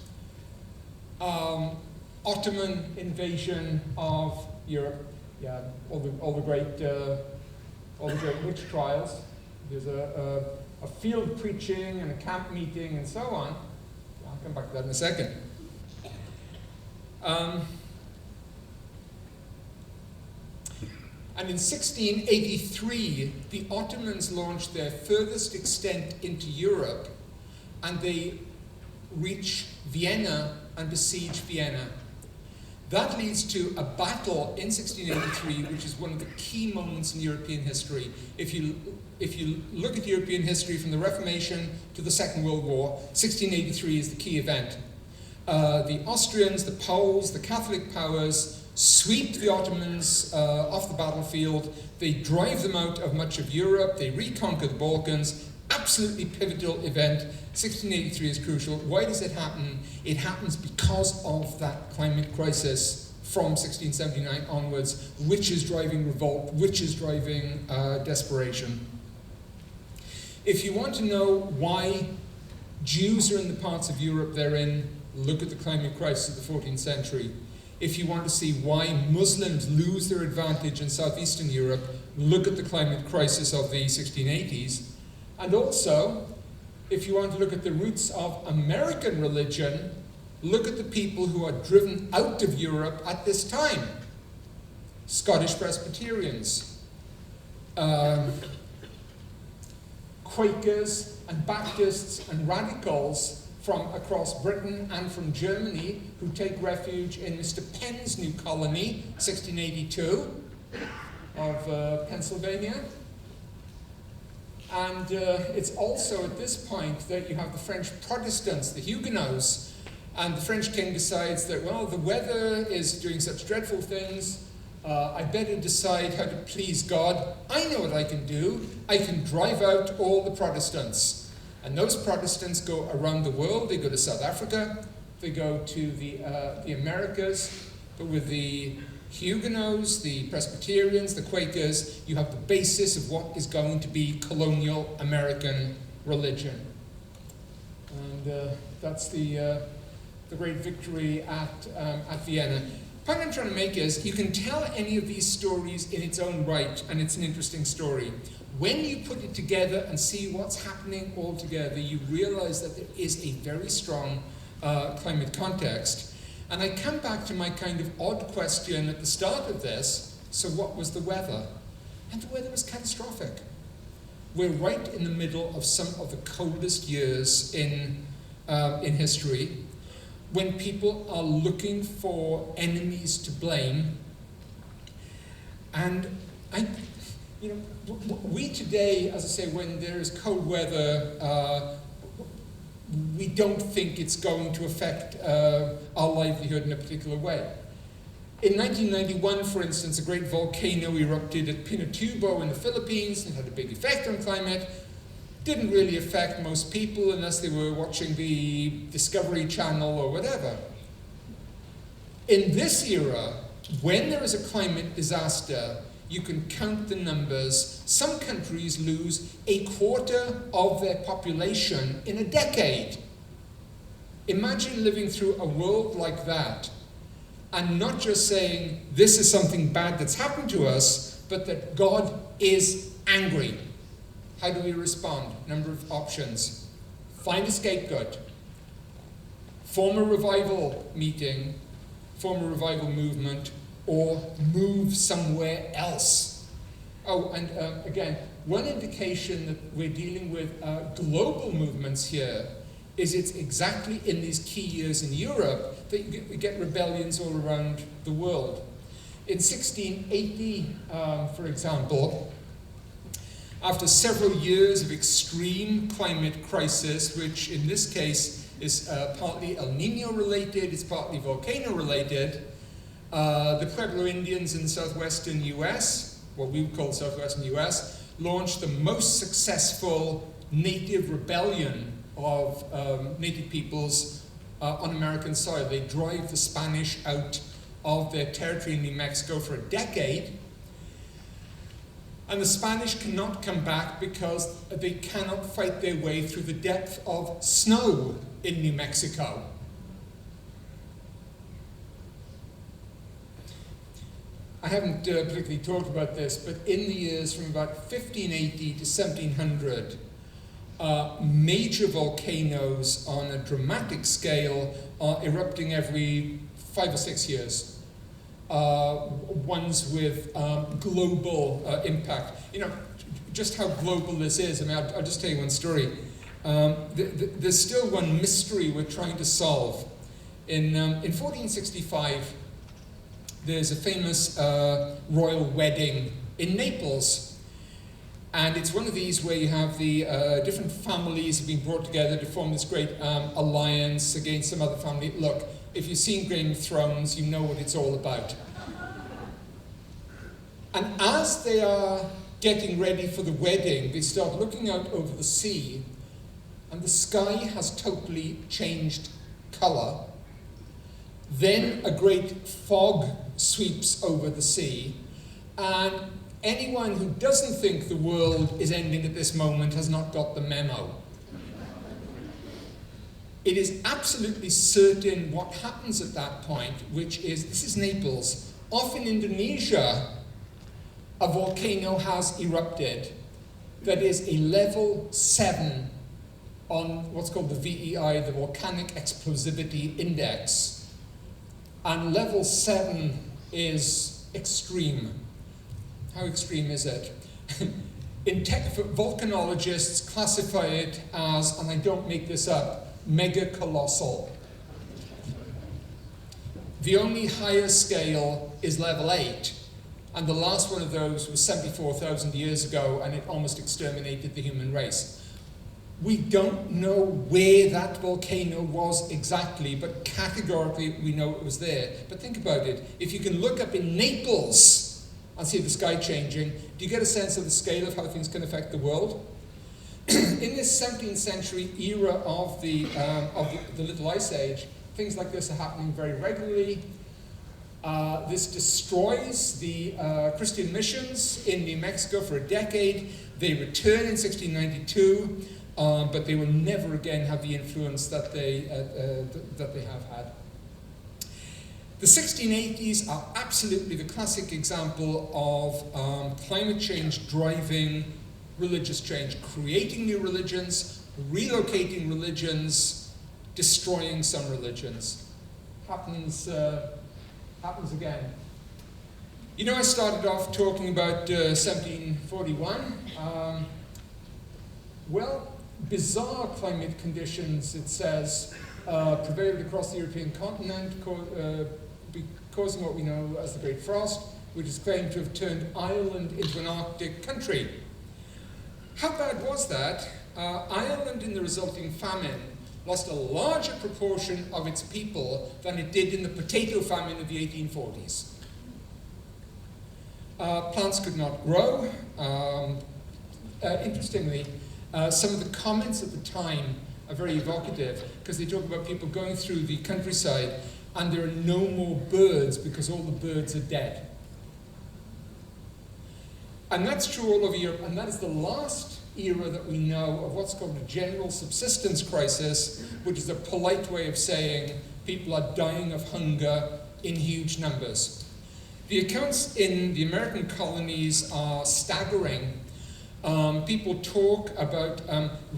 Ottoman invasion of Europe. Yeah, all the great witch trials. There's a field preaching and a camp meeting and so on. I'll come back to that in a second. And in 1683, the Ottomans launched their furthest extent into Europe, and they reach Vienna and besiege Vienna. That leads to a battle in 1683, which is one of the key moments in European history. If you look at European history from the Reformation to the Second World War, 1683 is the key event. The Austrians, the Poles, the Catholic powers sweep the Ottomans off the battlefield. They drive them out of much of Europe. They reconquer the Balkans. Absolutely pivotal event. 1683 is crucial. Why does it happen? It happens because of that climate crisis from 1679 onwards, which is driving revolt, which is driving desperation. If you want to know why Jews are in the parts of Europe they're in, look at the climate crisis of the 14th century. If you want to see why Muslims lose their advantage in southeastern Europe, look at the climate crisis of the 1680s. And also, if you want to look at the roots of American religion, look at the people who are driven out of Europe at this time. Scottish Presbyterians, Quakers and Baptists and radicals from across Britain and from Germany who take refuge in Mr. Penn's new colony, 1682, of Pennsylvania. And it's also at this point that you have the French Protestants, the Huguenots, and the French king decides that, well, the weather is doing such dreadful things, I better decide how to please God. I know what I can do. I can drive out all the Protestants. And those Protestants go around the world. They go to South Africa, they go to the Americas, but with the Huguenots, the Presbyterians, the Quakers, you have the basis of what is going to be colonial American religion. And that's the great victory at Vienna. The point I'm trying to make is you can tell any of these stories in its own right, and it's an interesting story. When you put it together and see what's happening all together, you realize that there is a very strong climate context. And I come back to my kind of odd question at the start of this, so what was the weather? And the weather was catastrophic. We're right in the middle of some of the coldest years in history, when people are looking for enemies to blame. And we today, as I say, when there is cold weather, we don't think it's going to affect our livelihood in a particular way. In 1991, for instance, a great volcano erupted at Pinatubo in the Philippines and had a big effect on climate. Didn't really affect most people unless they were watching the Discovery Channel or whatever. In this era, when there is a climate disaster, you can count the numbers. Some countries lose a quarter of their population in a decade. Imagine living through a world like that and not just saying this is something bad that's happened to us, but that God is angry. How do we respond? Number of options. Find a scapegoat. Form a revival meeting, form a revival movement, or move somewhere else. Oh, and again, one indication that we're dealing with global movements here is it's exactly in these key years in Europe that you get rebellions all around the world. In 1680, for example, after several years of extreme climate crisis, which in this case is partly El Nino related, it's partly volcano related, the Pueblo Indians in southwestern US, what we would call southwestern US, launched the most successful native rebellion of native peoples on American soil. They drive the Spanish out of their territory in New Mexico for a decade. And the Spanish cannot come back because they cannot fight their way through the depth of snow in New Mexico. I haven't particularly talked about this, but in the years from about 1580 to 1700, major volcanoes on a dramatic scale are erupting every 5 or 6 years. Ones with global impact. You know, just how global this is. I mean, I'll just tell you one story. There's still one mystery we're trying to solve. In 1465, there's a famous royal wedding in Naples. And it's one of these where you have the different families have been brought together to form this great alliance against some other family. Look, if you've seen Game of Thrones, you know what it's all about. And as they are getting ready for the wedding, they start looking out over the sea, and the sky has totally changed colour. Then a great fog sweeps over the sea, and anyone who doesn't think the world is ending at this moment has not got the memo. It is absolutely certain what happens at that point, which is, this is Naples. Off in Indonesia, a volcano has erupted that is a level 7 on what's called the VEI, the Volcanic Explosivity Index. And level 7 is extreme. How extreme is it? Volcanologists classify it as, and I don't make this up, mega colossal. The only higher scale is level 8, and the last one of those was 74,000 years ago, and it almost exterminated the human race. We don't know where that volcano was exactly, but categorically we know it was there. But think about it. If you can look up in Naples and see the sky changing, do you get a sense of the scale of how things can affect the world? In this 17th century era of the Little Ice Age, things like this are happening very regularly. This destroys the Christian missions in New Mexico for a decade. They return in 1692, but they will never again have the influence that they have had. The 1680s are absolutely the classic example of climate change driving religious change, creating new religions, relocating religions, destroying some religions. Happens again. You know, I started off talking about 1741. Well, bizarre climate conditions, it says, prevailed across the European continent, causing what we know as the Great Frost, which is claimed to have turned Ireland into an Arctic country. How bad was that? Ireland, in the resulting famine, lost a larger proportion of its people than it did in the potato famine of the 1840s. Plants could not grow. Interestingly, some of the comments at the time are very evocative, because they talk about people going through the countryside and there are no more birds because all the birds are dead. And that's true all over Europe, and that is the last era that we know of what's called a general subsistence crisis, which is a polite way of saying people are dying of hunger in huge numbers. The accounts in the American colonies are staggering. People talk about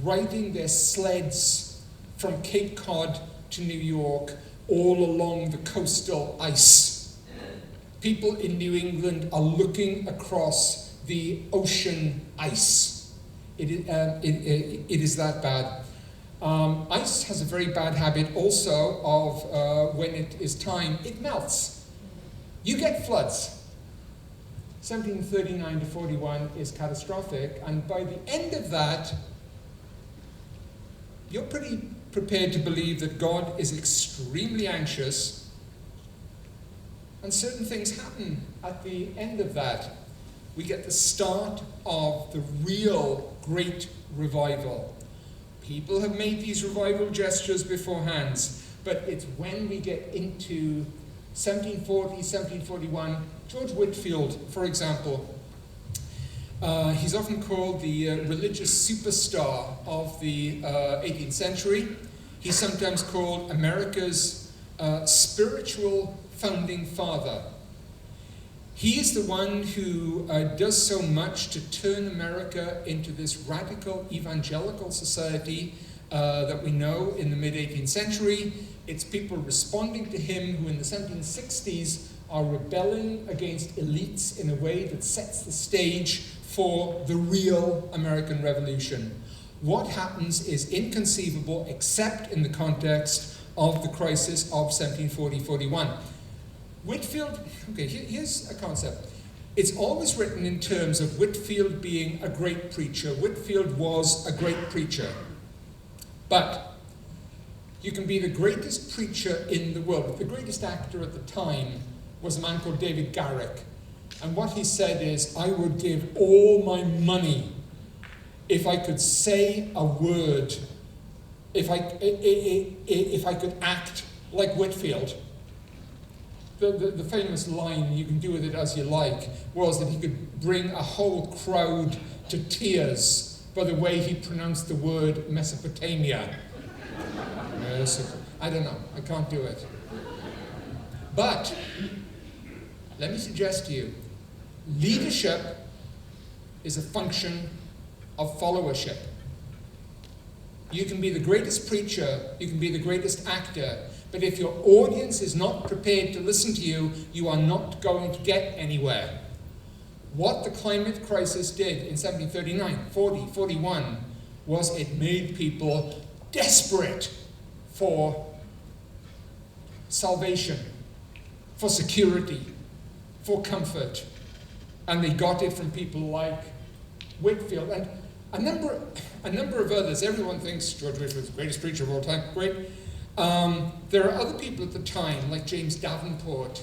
riding their sleds from Cape Cod to New York all along the coastal ice. People in New England are looking across the ocean ice. It is that bad. Ice has a very bad habit also of when it is time, it melts. You get floods. 1739 to 41 is catastrophic, and by the end of that, you're pretty prepared to believe that God is extremely anxious, and certain things happen at the end of that. We get the start of the real great revival. People have made these revival gestures beforehand, but it's when we get into 1740, 1741, George Whitfield, for example, He's often called the religious superstar of the 18th century. He's sometimes called America's spiritual founding father. He is the one who does so much to turn America into this radical evangelical society that we know in the mid-18th century. It's people responding to him who in the 1760s are rebelling against elites in a way that sets the stage for the real American Revolution. What happens is inconceivable except in the context of the crisis of 1740-41. Whitfield, okay, here's a concept. It's always written in terms of Whitfield being a great preacher. Whitfield was a great preacher. But you can be the greatest preacher in the world. The greatest actor at the time was a man called David Garrick. And what he said is, I would give all my money if I could say a word, if I could act like Whitfield. The famous line, you can do with it as you like, was that he could bring a whole crowd to tears by the way he pronounced the word Mesopotamia. I don't know, I can't do it. But, let me suggest to you, leadership is a function of followership. You can be the greatest preacher, you can be the greatest actor, but if your audience is not prepared to listen to you, you are not going to get anywhere. What the climate crisis did in 1739, 40, 41, was it made people desperate for salvation, for security, for comfort. And they got it from people like Whitfield and a number of others. Everyone thinks George Whitfield was the greatest preacher of all time. Great. There are other people at the time, like James Davenport,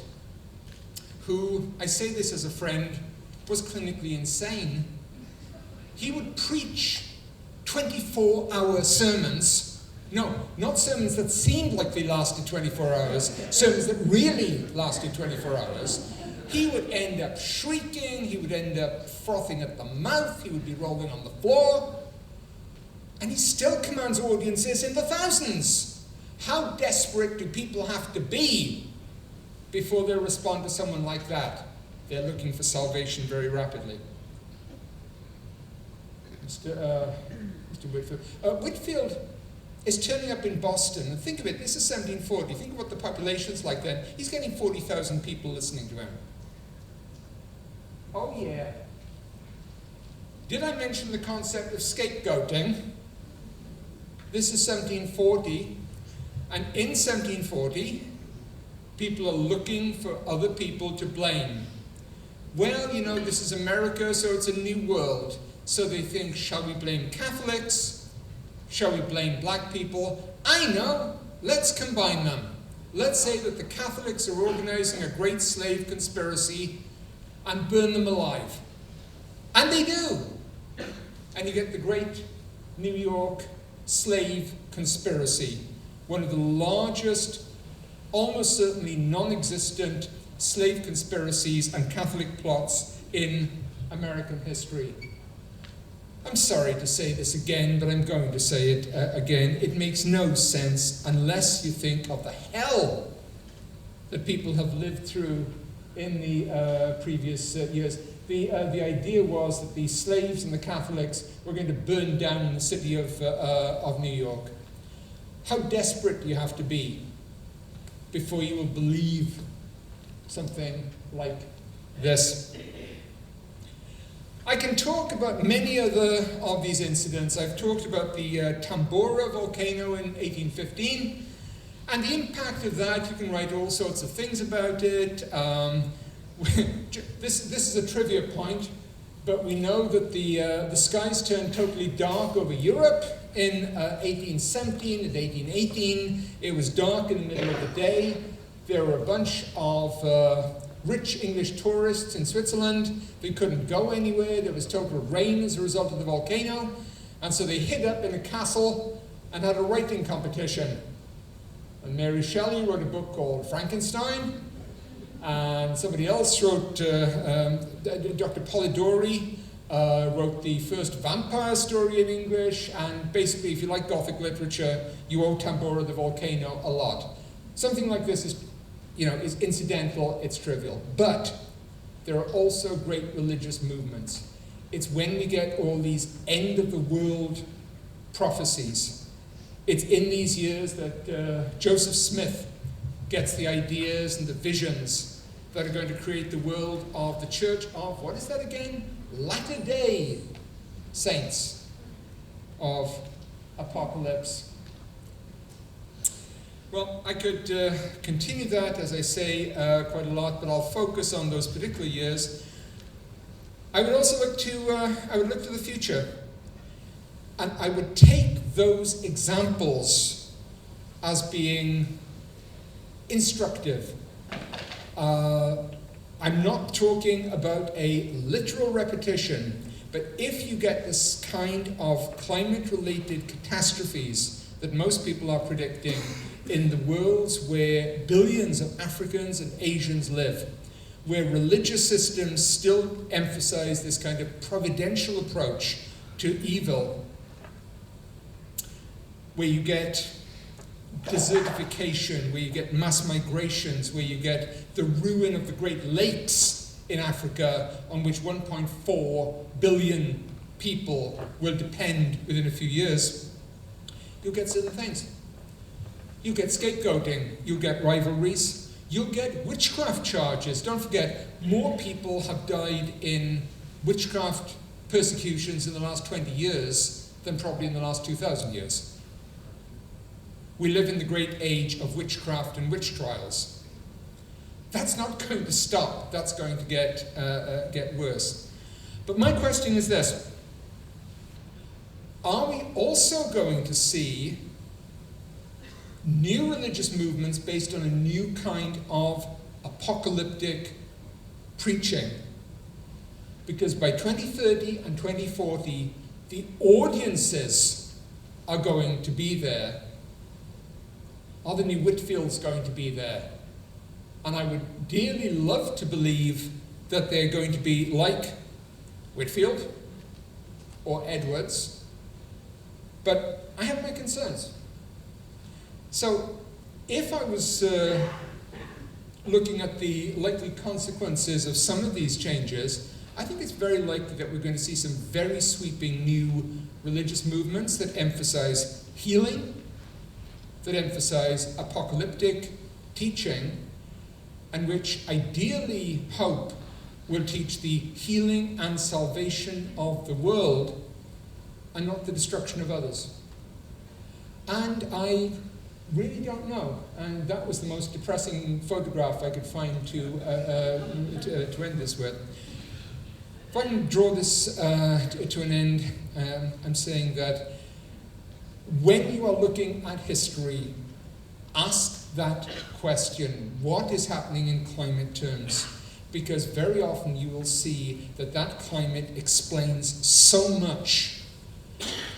who, I say this as a friend, was clinically insane. He would preach 24-hour sermons. No, not sermons that seemed like they lasted 24 hours, sermons that really lasted 24 hours. He would end up shrieking, he would end up frothing at the mouth, he would be rolling on the floor, and he still commands audiences in the thousands. How desperate do people have to be before they respond to someone like that? They're looking for salvation very rapidly. Mr. Whitfield. Whitfield is turning up in Boston. And think of it, this is 1740. Think of what the population's like then. He's getting 40,000 people listening to him. Oh yeah. Did I mention the concept of scapegoating? This is 1740. And in 1740, people are looking for other people to blame. Well, you know, this is America, so it's a new world. So they think, shall we blame Catholics? Shall we blame black people? I know, let's combine them. Let's say that the Catholics are organizing a great slave conspiracy and burn them alive. And they do. And you get the great New York slave conspiracy, one of the largest, almost certainly non-existent slave conspiracies and Catholic plots in American history. I'm sorry to say this again, but I'm going to say it again. It makes no sense unless you think of the hell that people have lived through in the previous years. The idea was that the slaves and the Catholics were going to burn down the city of New York. How desperate do you have to be before you will believe something like this? I can talk about many other of these incidents. I've talked about the Tambora Volcano in 1815, and the impact of that. You can write all sorts of things about it. This is a trivia point, but we know that the skies turned totally dark over Europe in 1817 and 1818. It was dark in the middle of the day. There were a bunch of rich English tourists in Switzerland. They couldn't go anywhere. There was total rain as a result of the volcano. And so they hid up in a castle and had a writing competition. And Mary Shelley wrote a book called Frankenstein. And somebody else wrote, Dr. Polidori wrote the first vampire story in English, and basically, if you like Gothic literature, you owe Tambora the Volcano a lot. Something like this is, is incidental, it's trivial. But there are also great religious movements. It's when we get all these end-of-the-world prophecies. It's in these years that Joseph Smith gets the ideas and the visions that are going to create the world of the Church of, what is that again? Latter-day Saints of Apocalypse. Well, I could continue that, as I say, quite a lot, but I'll focus on those particular years. I would also look to the future, and I would take those examples as being instructive. I'm not talking about a literal repetition, but if you get this kind of climate-related catastrophes that most people are predicting in the worlds where billions of Africans and Asians live, where religious systems still emphasize this kind of providential approach to evil, where you get desertification, where you get mass migrations, where you get the ruin of the Great Lakes in Africa, on which 1.4 billion people will depend within a few years, you'll get certain things. You'll get scapegoating, you'll get rivalries, you'll get witchcraft charges. Don't forget, more people have died in witchcraft persecutions in the last 20 years than probably in the last 2,000 years. We live in the great age of witchcraft and witch trials. That's not going to stop. That's going to get worse. But my question is this. Are we also going to see new religious movements based on a new kind of apocalyptic preaching? Because by 2030 and 2040, the audiences are going to be there. Are the new Whitfields going to be there? And I would dearly love to believe that they're going to be like Whitfield or Edwards, but I have my concerns. So if I was looking at the likely consequences of some of these changes, I think it's very likely that we're going to see some very sweeping new religious movements that emphasize healing, that emphasize apocalyptic teaching, and which ideally hope will teach the healing and salvation of the world and not the destruction of others. And I really don't know, and that was the most depressing photograph I could find to end this with. If I can draw this to an end, I'm saying that when you are looking at history, ask that question, what is happening in climate terms? Because very often you will see that that climate explains so much,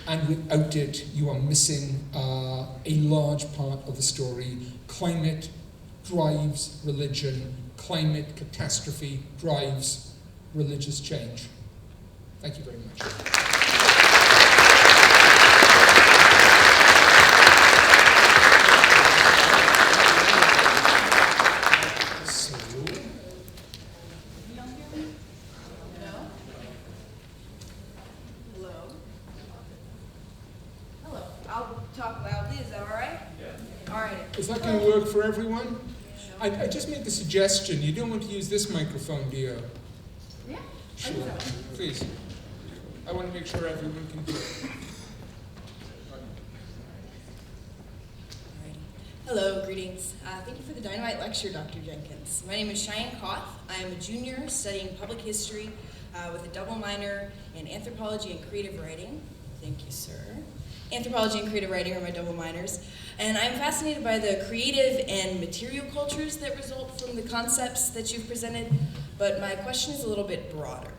and without it you are missing a large part of the story. Climate drives religion. Climate catastrophe drives religious change. Thank you very much. Is that going to work for everyone? I just make the suggestion, you don't want to use this microphone, do you? Yeah. Sure. Please. I want to make sure everyone can hear. Hello, greetings. Thank you for the dynamite lecture, Dr. Jenkins. My name is Cheyenne Koth. I am a junior studying public history with a double minor in anthropology and creative writing. Thank you, sir. Anthropology and creative writing are my double minors. And I'm fascinated by the creative and material cultures that result from the concepts that you've presented, but my question is a little bit broader.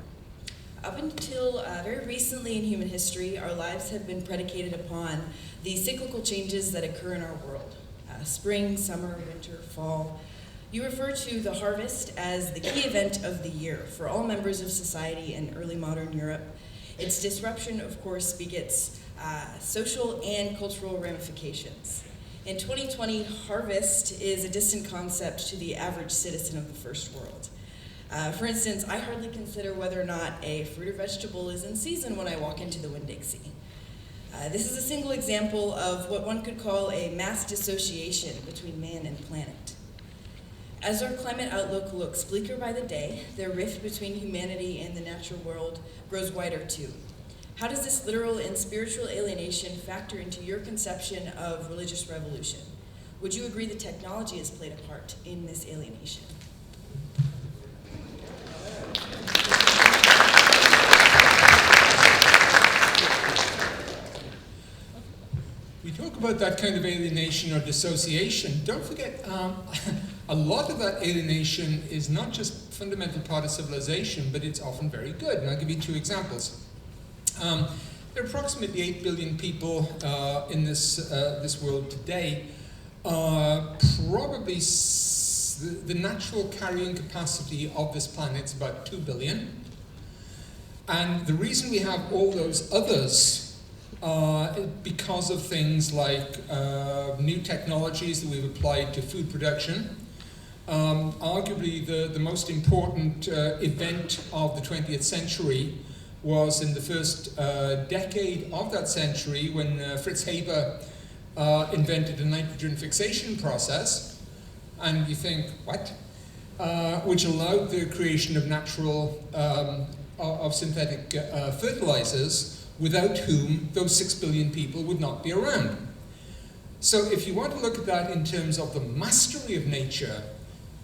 Up until very recently in human history, our lives have been predicated upon the cyclical changes that occur in our world. Spring, summer, winter, fall. You refer to the harvest as the key event of the year for all members of society in early modern Europe. Its disruption, of course, begets social and cultural ramifications. In 2020, harvest is a distant concept to the average citizen of the first world. For instance, I hardly consider whether or not a fruit or vegetable is in season when I walk into the Winn-Dixie. This is a single example of what one could call a mass dissociation between man and planet. As our climate outlook looks bleaker by the day, the rift between humanity and the natural world grows wider too. How does this literal and spiritual alienation factor into your conception of religious revolution? Would you agree that technology has played a part in this alienation? We talk about that kind of alienation or dissociation. Don't forget, a lot of that alienation is not just a fundamental part of civilization, but it's often very good. And I'll give you two examples. There are approximately 8 billion people in this world today. Probably the natural carrying capacity of this planet is about 2 billion. And the reason we have all those others because of things like new technologies that we've applied to food production. Arguably the most important event of the 20th century was in the first decade of that century when Fritz Haber invented a nitrogen fixation process. And you think, what? Which allowed the creation of natural, of synthetic fertilizers, without whom those 6 billion people would not be around. So if you want to look at that in terms of the mastery of nature,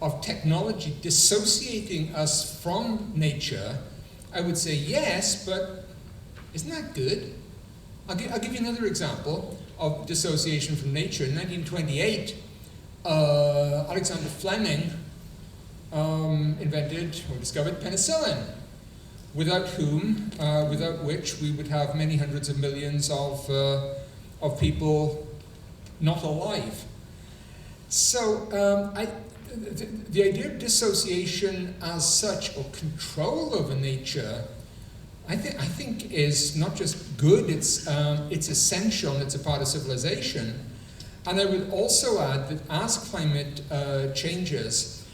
of technology dissociating us from nature, I would say yes, but isn't that good? I'll give you another example of dissociation from nature. In 1928, Alexander Fleming invented or discovered penicillin, without which we would have many hundreds of millions of people not alive. So the idea of dissociation as such, or control over nature, I think is not just good, it's essential and it's a part of civilization. And I would also add that as climate changes,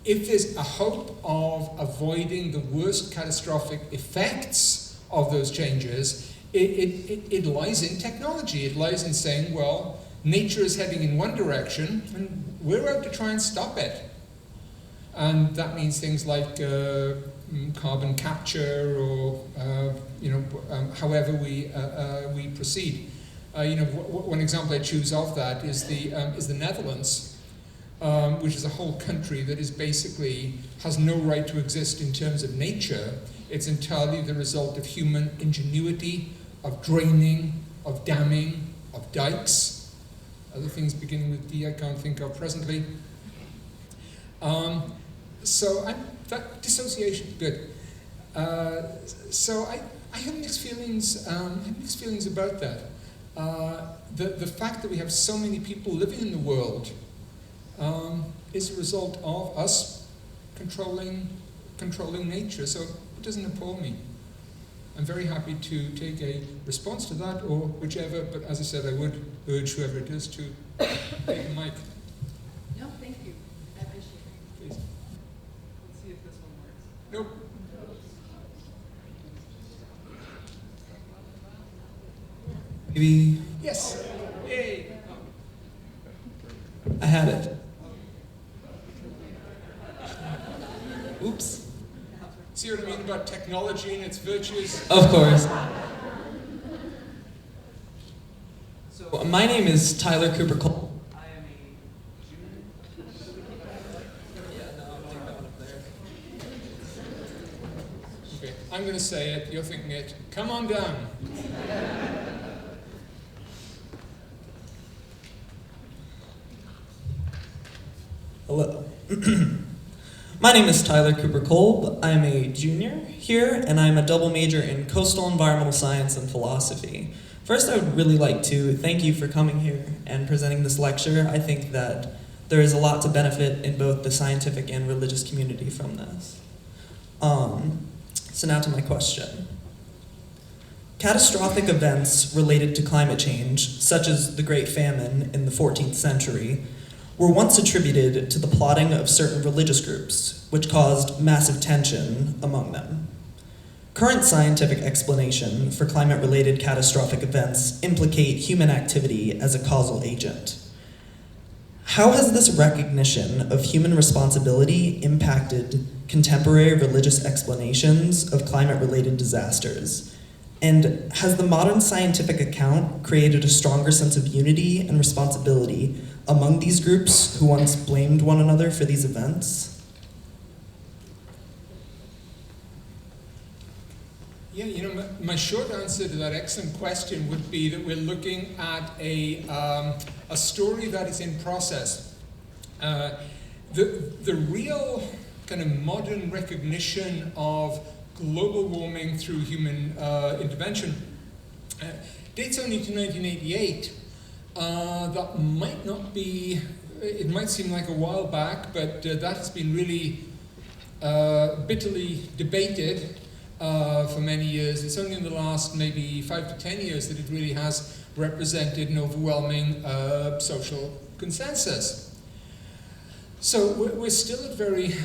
if there's a hope of avoiding the worst catastrophic effects of those changes, it lies in technology. It lies in saying, well, nature is heading in one direction, and we're out to try and stop it. And that means things like carbon capture, or however we proceed. One example I choose of that is the Netherlands, which is a whole country that is basically has no right to exist in terms of nature. It's entirely the result of human ingenuity, of draining, of damming, of dikes. Other things beginning with D I can't think of presently. That dissociation, good. So I have mixed feelings. About that. The fact that we have so many people living in the world is a result of us controlling nature. So it doesn't appall me. I'm very happy to take a response to that, or whichever, but as I said, I would urge whoever it is to take the mic. No, thank you. I appreciate it. Please. Let's see if this one works. Nope. Maybe Yes. Yay. I had it. Oops. See what I mean about technology and its virtues? Of course. So my name is Tyler Cooper Cole. I am a junior. Yeah, no, I'll take that one up there. Okay, I'm going to say it. You're thinking it. Come on down. Hello. My name is Tyler Cooper Kolb. I'm a junior here, and I'm a double major in coastal environmental science and philosophy. First, I would really like to thank you for coming here and presenting this lecture. I think that there is a lot to benefit in both the scientific and religious community from this. So now to my question. Catastrophic events related to climate change, such as the Great Famine in the 14th century, were once attributed to the plotting of certain religious groups, which caused massive tension among them. Current scientific explanation for climate-related catastrophic events implicate human activity as a causal agent. How has this recognition of human responsibility impacted contemporary religious explanations of climate-related disasters? And has the modern scientific account created a stronger sense of unity and responsibility among these groups who once blamed one another for these events? Yeah, my short answer to that excellent question would be that we're looking at a story that is in process. The real kind of modern recognition of global warming through human intervention dates only to 1988. That might not be, it might seem like a while back, but that has been really bitterly debated for many years. It's only in the last maybe 5 to 10 years that it really has represented an overwhelming social consensus. So we're still at very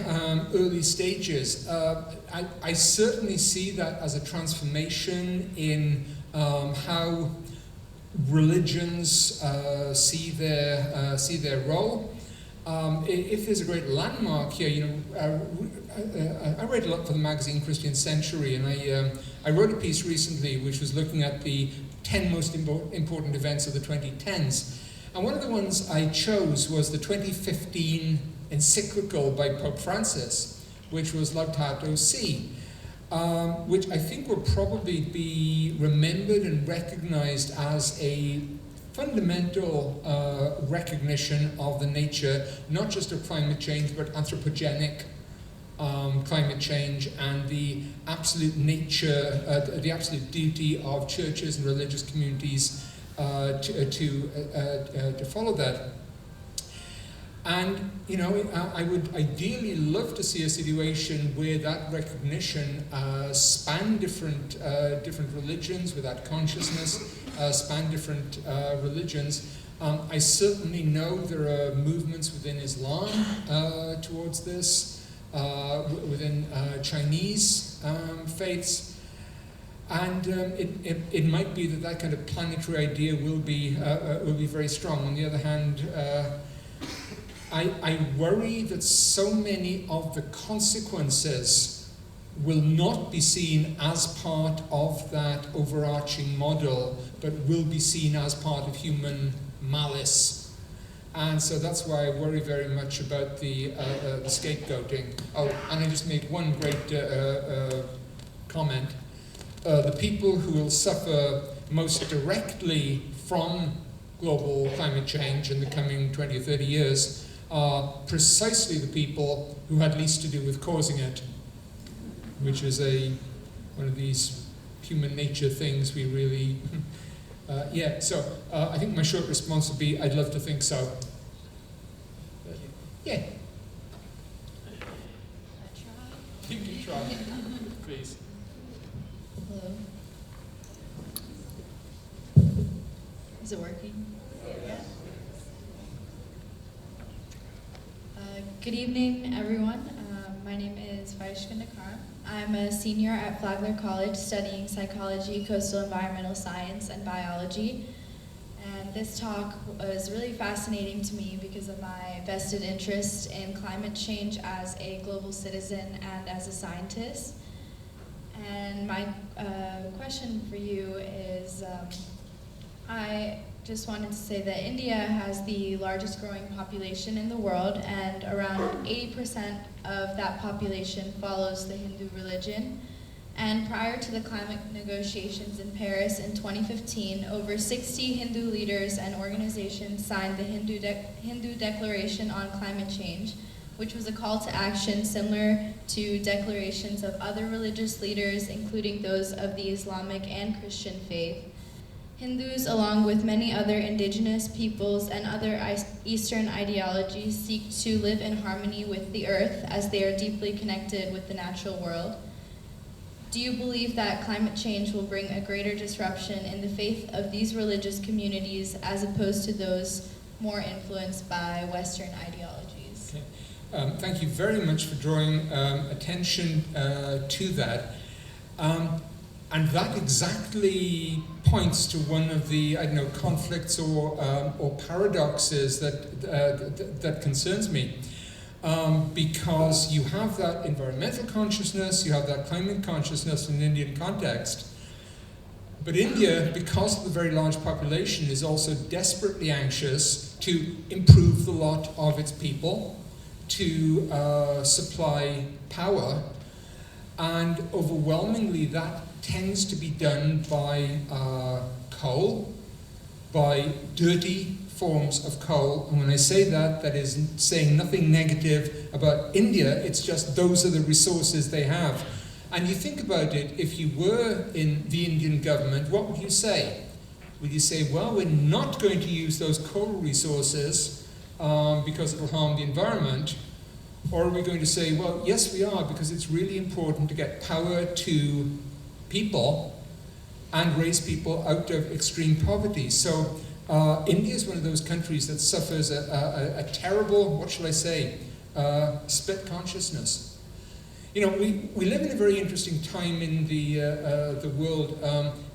early stages. I certainly see that as a transformation in how religions see their role. If there's a great landmark here, I write a lot for the magazine Christian Century, and I wrote a piece recently which was looking at the 10 most important events of the 2010s. And one of the ones I chose was the 2015 encyclical by Pope Francis, which was Laudato Si, which I think will probably be remembered and recognized as a fundamental recognition of the nature, not just of climate change, but anthropogenic climate change, and the absolute nature, the absolute duty of churches and religious communities to follow that. And I would ideally love to see a situation where that recognition span different religions, where that consciousness span different religions. I certainly know there are movements within Islam towards this, within Chinese faiths, and it might be that kind of planetary idea will be very strong. On the other hand, I worry that so many of the consequences will not be seen as part of that overarching model, but will be seen as part of human malice. And so that's why I worry very much about the scapegoating. Oh, and I just made one great comment. The people who will suffer most directly from global climate change in the coming 20 or 30 years are precisely the people who had least to do with causing it, which is one of these human nature things we really, so I think my short response would be, I'd love to think so. Yeah. You can try, please. Hello. Is it working? Yeah. Good evening, everyone. My name is Vaishka Nakar. I'm a senior at Flagler College studying psychology, coastal environmental science, and biology. And this talk was really fascinating to me because of my vested interest in climate change as a global citizen and as a scientist. And my question for you is, I just wanted to say that India has the largest growing population in the world, and around 80% of that population follows the Hindu religion. And prior to the climate negotiations in Paris in 2015, over 60 Hindu leaders and organizations signed the Hindu Declaration on Climate Change, which was a call to action similar to declarations of other religious leaders, including those of the Islamic and Christian faith. Hindus, along with many other indigenous peoples and other Eastern ideologies, seek to live in harmony with the earth as they are deeply connected with the natural world. Do you believe that climate change will bring a greater disruption in the faith of these religious communities as opposed to those more influenced by Western ideologies? Okay. Thank you very much for drawing attention to that. And that exactly points to one of the, conflicts or paradoxes that concerns me. Because you have that environmental consciousness, you have that climate consciousness in an Indian context. But India, because of the very large population, is also desperately anxious to improve the lot of its people, to supply power, and overwhelmingly that tends to be done by coal, by dirty forms of coal. And when I say that, that is saying nothing negative about India, it's just those are the resources they have. And you think about it, if you were in the Indian government, what would you say? Would you say, well, we're not going to use those coal resources because it will harm the environment? Or are we going to say, well, yes, we are, because it's really important to get power to people and raise people out of extreme poverty. So India is one of those countries that suffers a terrible, what shall I say, split consciousness. We live in a very interesting time in the world.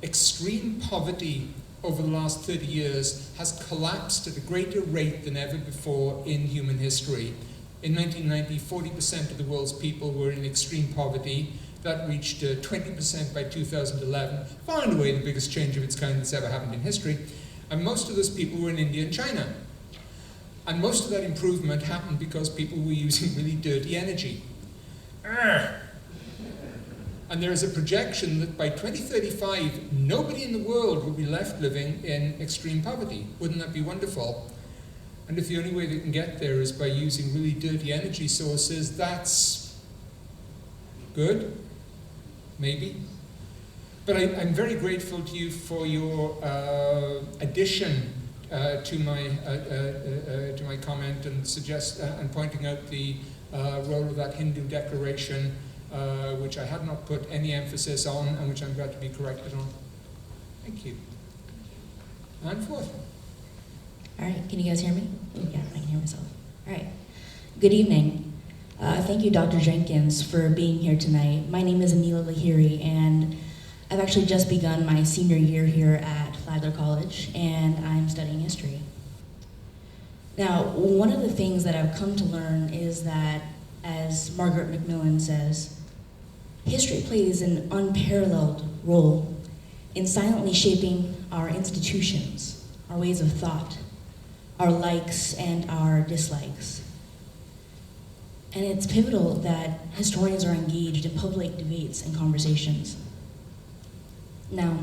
Extreme poverty over the last 30 years has collapsed at a greater rate than ever before in human history. In 1990, 40% of the world's people were in extreme poverty. That reached 20% by 2011, far and away the biggest change of its kind that's ever happened in history. And most of those people were in India and China. And most of that improvement happened because people were using really dirty energy. And there is a projection that by 2035, nobody in the world will be left living in extreme poverty. Wouldn't that be wonderful? And if the only way they can get there is by using really dirty energy sources, that's good, maybe. But I'm very grateful to you for your addition to my comment and pointing out the role of that Hindu declaration, which I had not put any emphasis on and which I'm glad to be corrected on. Thank you. And forth. All right, can you guys hear me? Yeah, I can hear myself. All right, good evening. Thank you, Dr. Jenkins, for being here tonight. My name is Anila Lahiri, and I've actually just begun my senior year here at Flagler College, and I'm studying history. Now, one of the things that I've come to learn is that, as Margaret Macmillan says, history plays an unparalleled role in silently shaping our institutions, our ways of thought, our likes and our dislikes. And it's pivotal that historians are engaged in public debates and conversations. Now,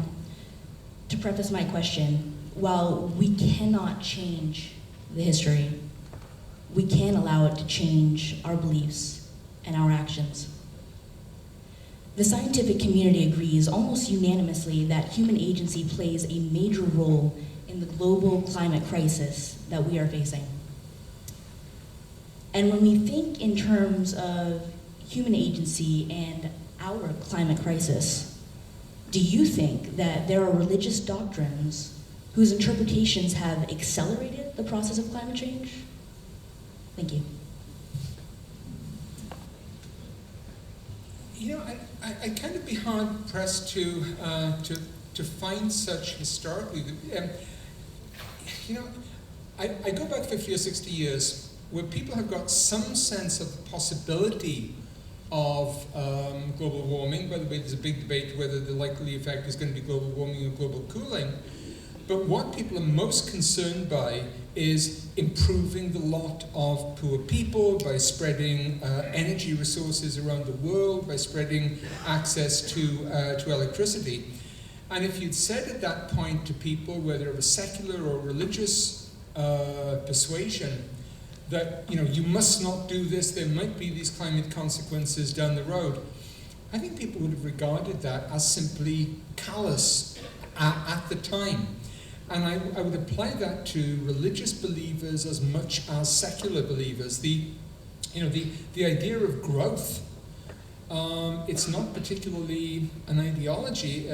to preface my question, while we cannot change the history, we can allow it to change our beliefs and our actions. The scientific community agrees almost unanimously that human agency plays a major role in the global climate crisis that we are facing. And when we think in terms of human agency and our climate crisis, do you think that there are religious doctrines whose interpretations have accelerated the process of climate change? Thank you. I kind of be hard pressed to find such historically. I go back 50 or 60 years where people have got some sense of the possibility of global warming. By the way, there's a big debate whether the likely effect is going to be global warming or global cooling. But what people are most concerned by is improving the lot of poor people by spreading energy resources around the world, by spreading access to electricity. And if you'd said at that point to people, whether of a secular or religious persuasion, that you must not do this, there might be these climate consequences down the road, I think people would have regarded that as simply callous at the time. And I would apply that to religious believers as much as secular believers. The idea of growth, it's not particularly an ideology.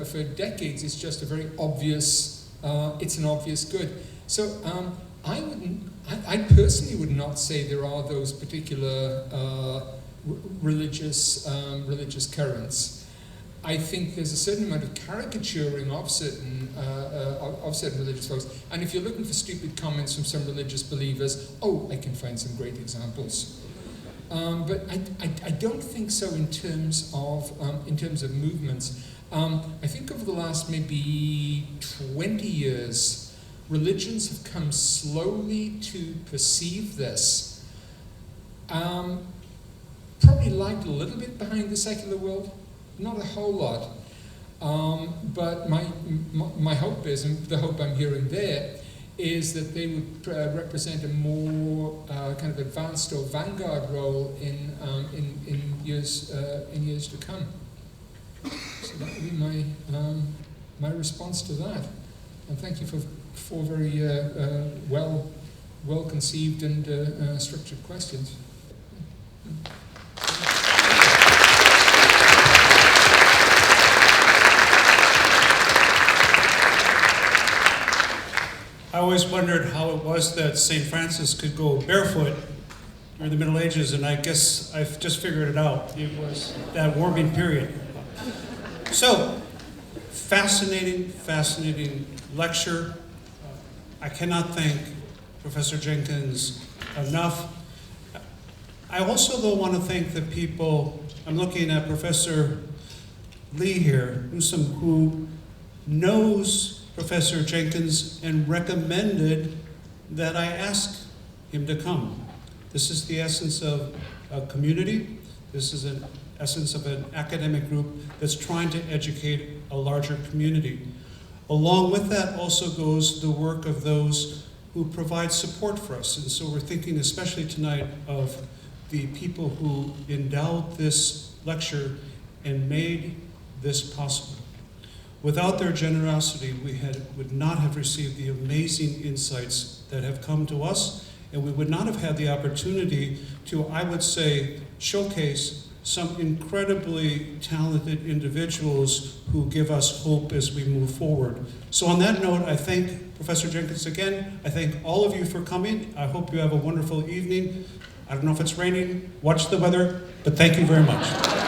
For decades, it's just a very obvious, it's an obvious good. So I personally would not say there are those particular religious currents. I think there's a certain amount of caricaturing of certain religious folks. And if you're looking for stupid comments from some religious believers, I can find some great examples. But I don't think so in terms of movements. I think over the last maybe 20 years, religions have come slowly to perceive this. Probably lagged a little bit behind the secular world. Not a whole lot, but my hope is, and the hope I'm hearing there, is that they would represent a more kind of advanced or vanguard role in years to come. So that would be my response to that. And thank you for four very well conceived and structured questions. I always wondered how it was that St. Francis could go barefoot during the Middle Ages, and I guess I've just figured it out. It was that warming period. So, fascinating lecture. I cannot thank Professor Jenkins enough. I also, though, want to thank the people. I'm looking at Professor Lee here, who knows Professor Jenkins and recommended that I ask him to come. This is the essence of a community. This is an essence of an academic group that's trying to educate a larger community. Along with that also goes the work of those who provide support for us. And so we're thinking especially tonight of the people who endowed this lecture and made this possible. Without their generosity, we would not have received the amazing insights that have come to us, and we would not have had the opportunity to, I would say, showcase some incredibly talented individuals who give us hope as we move forward. So on that note, I thank Professor Jenkins again. I thank all of you for coming. I hope you have a wonderful evening. I don't know if it's raining, watch the weather, but thank you very much.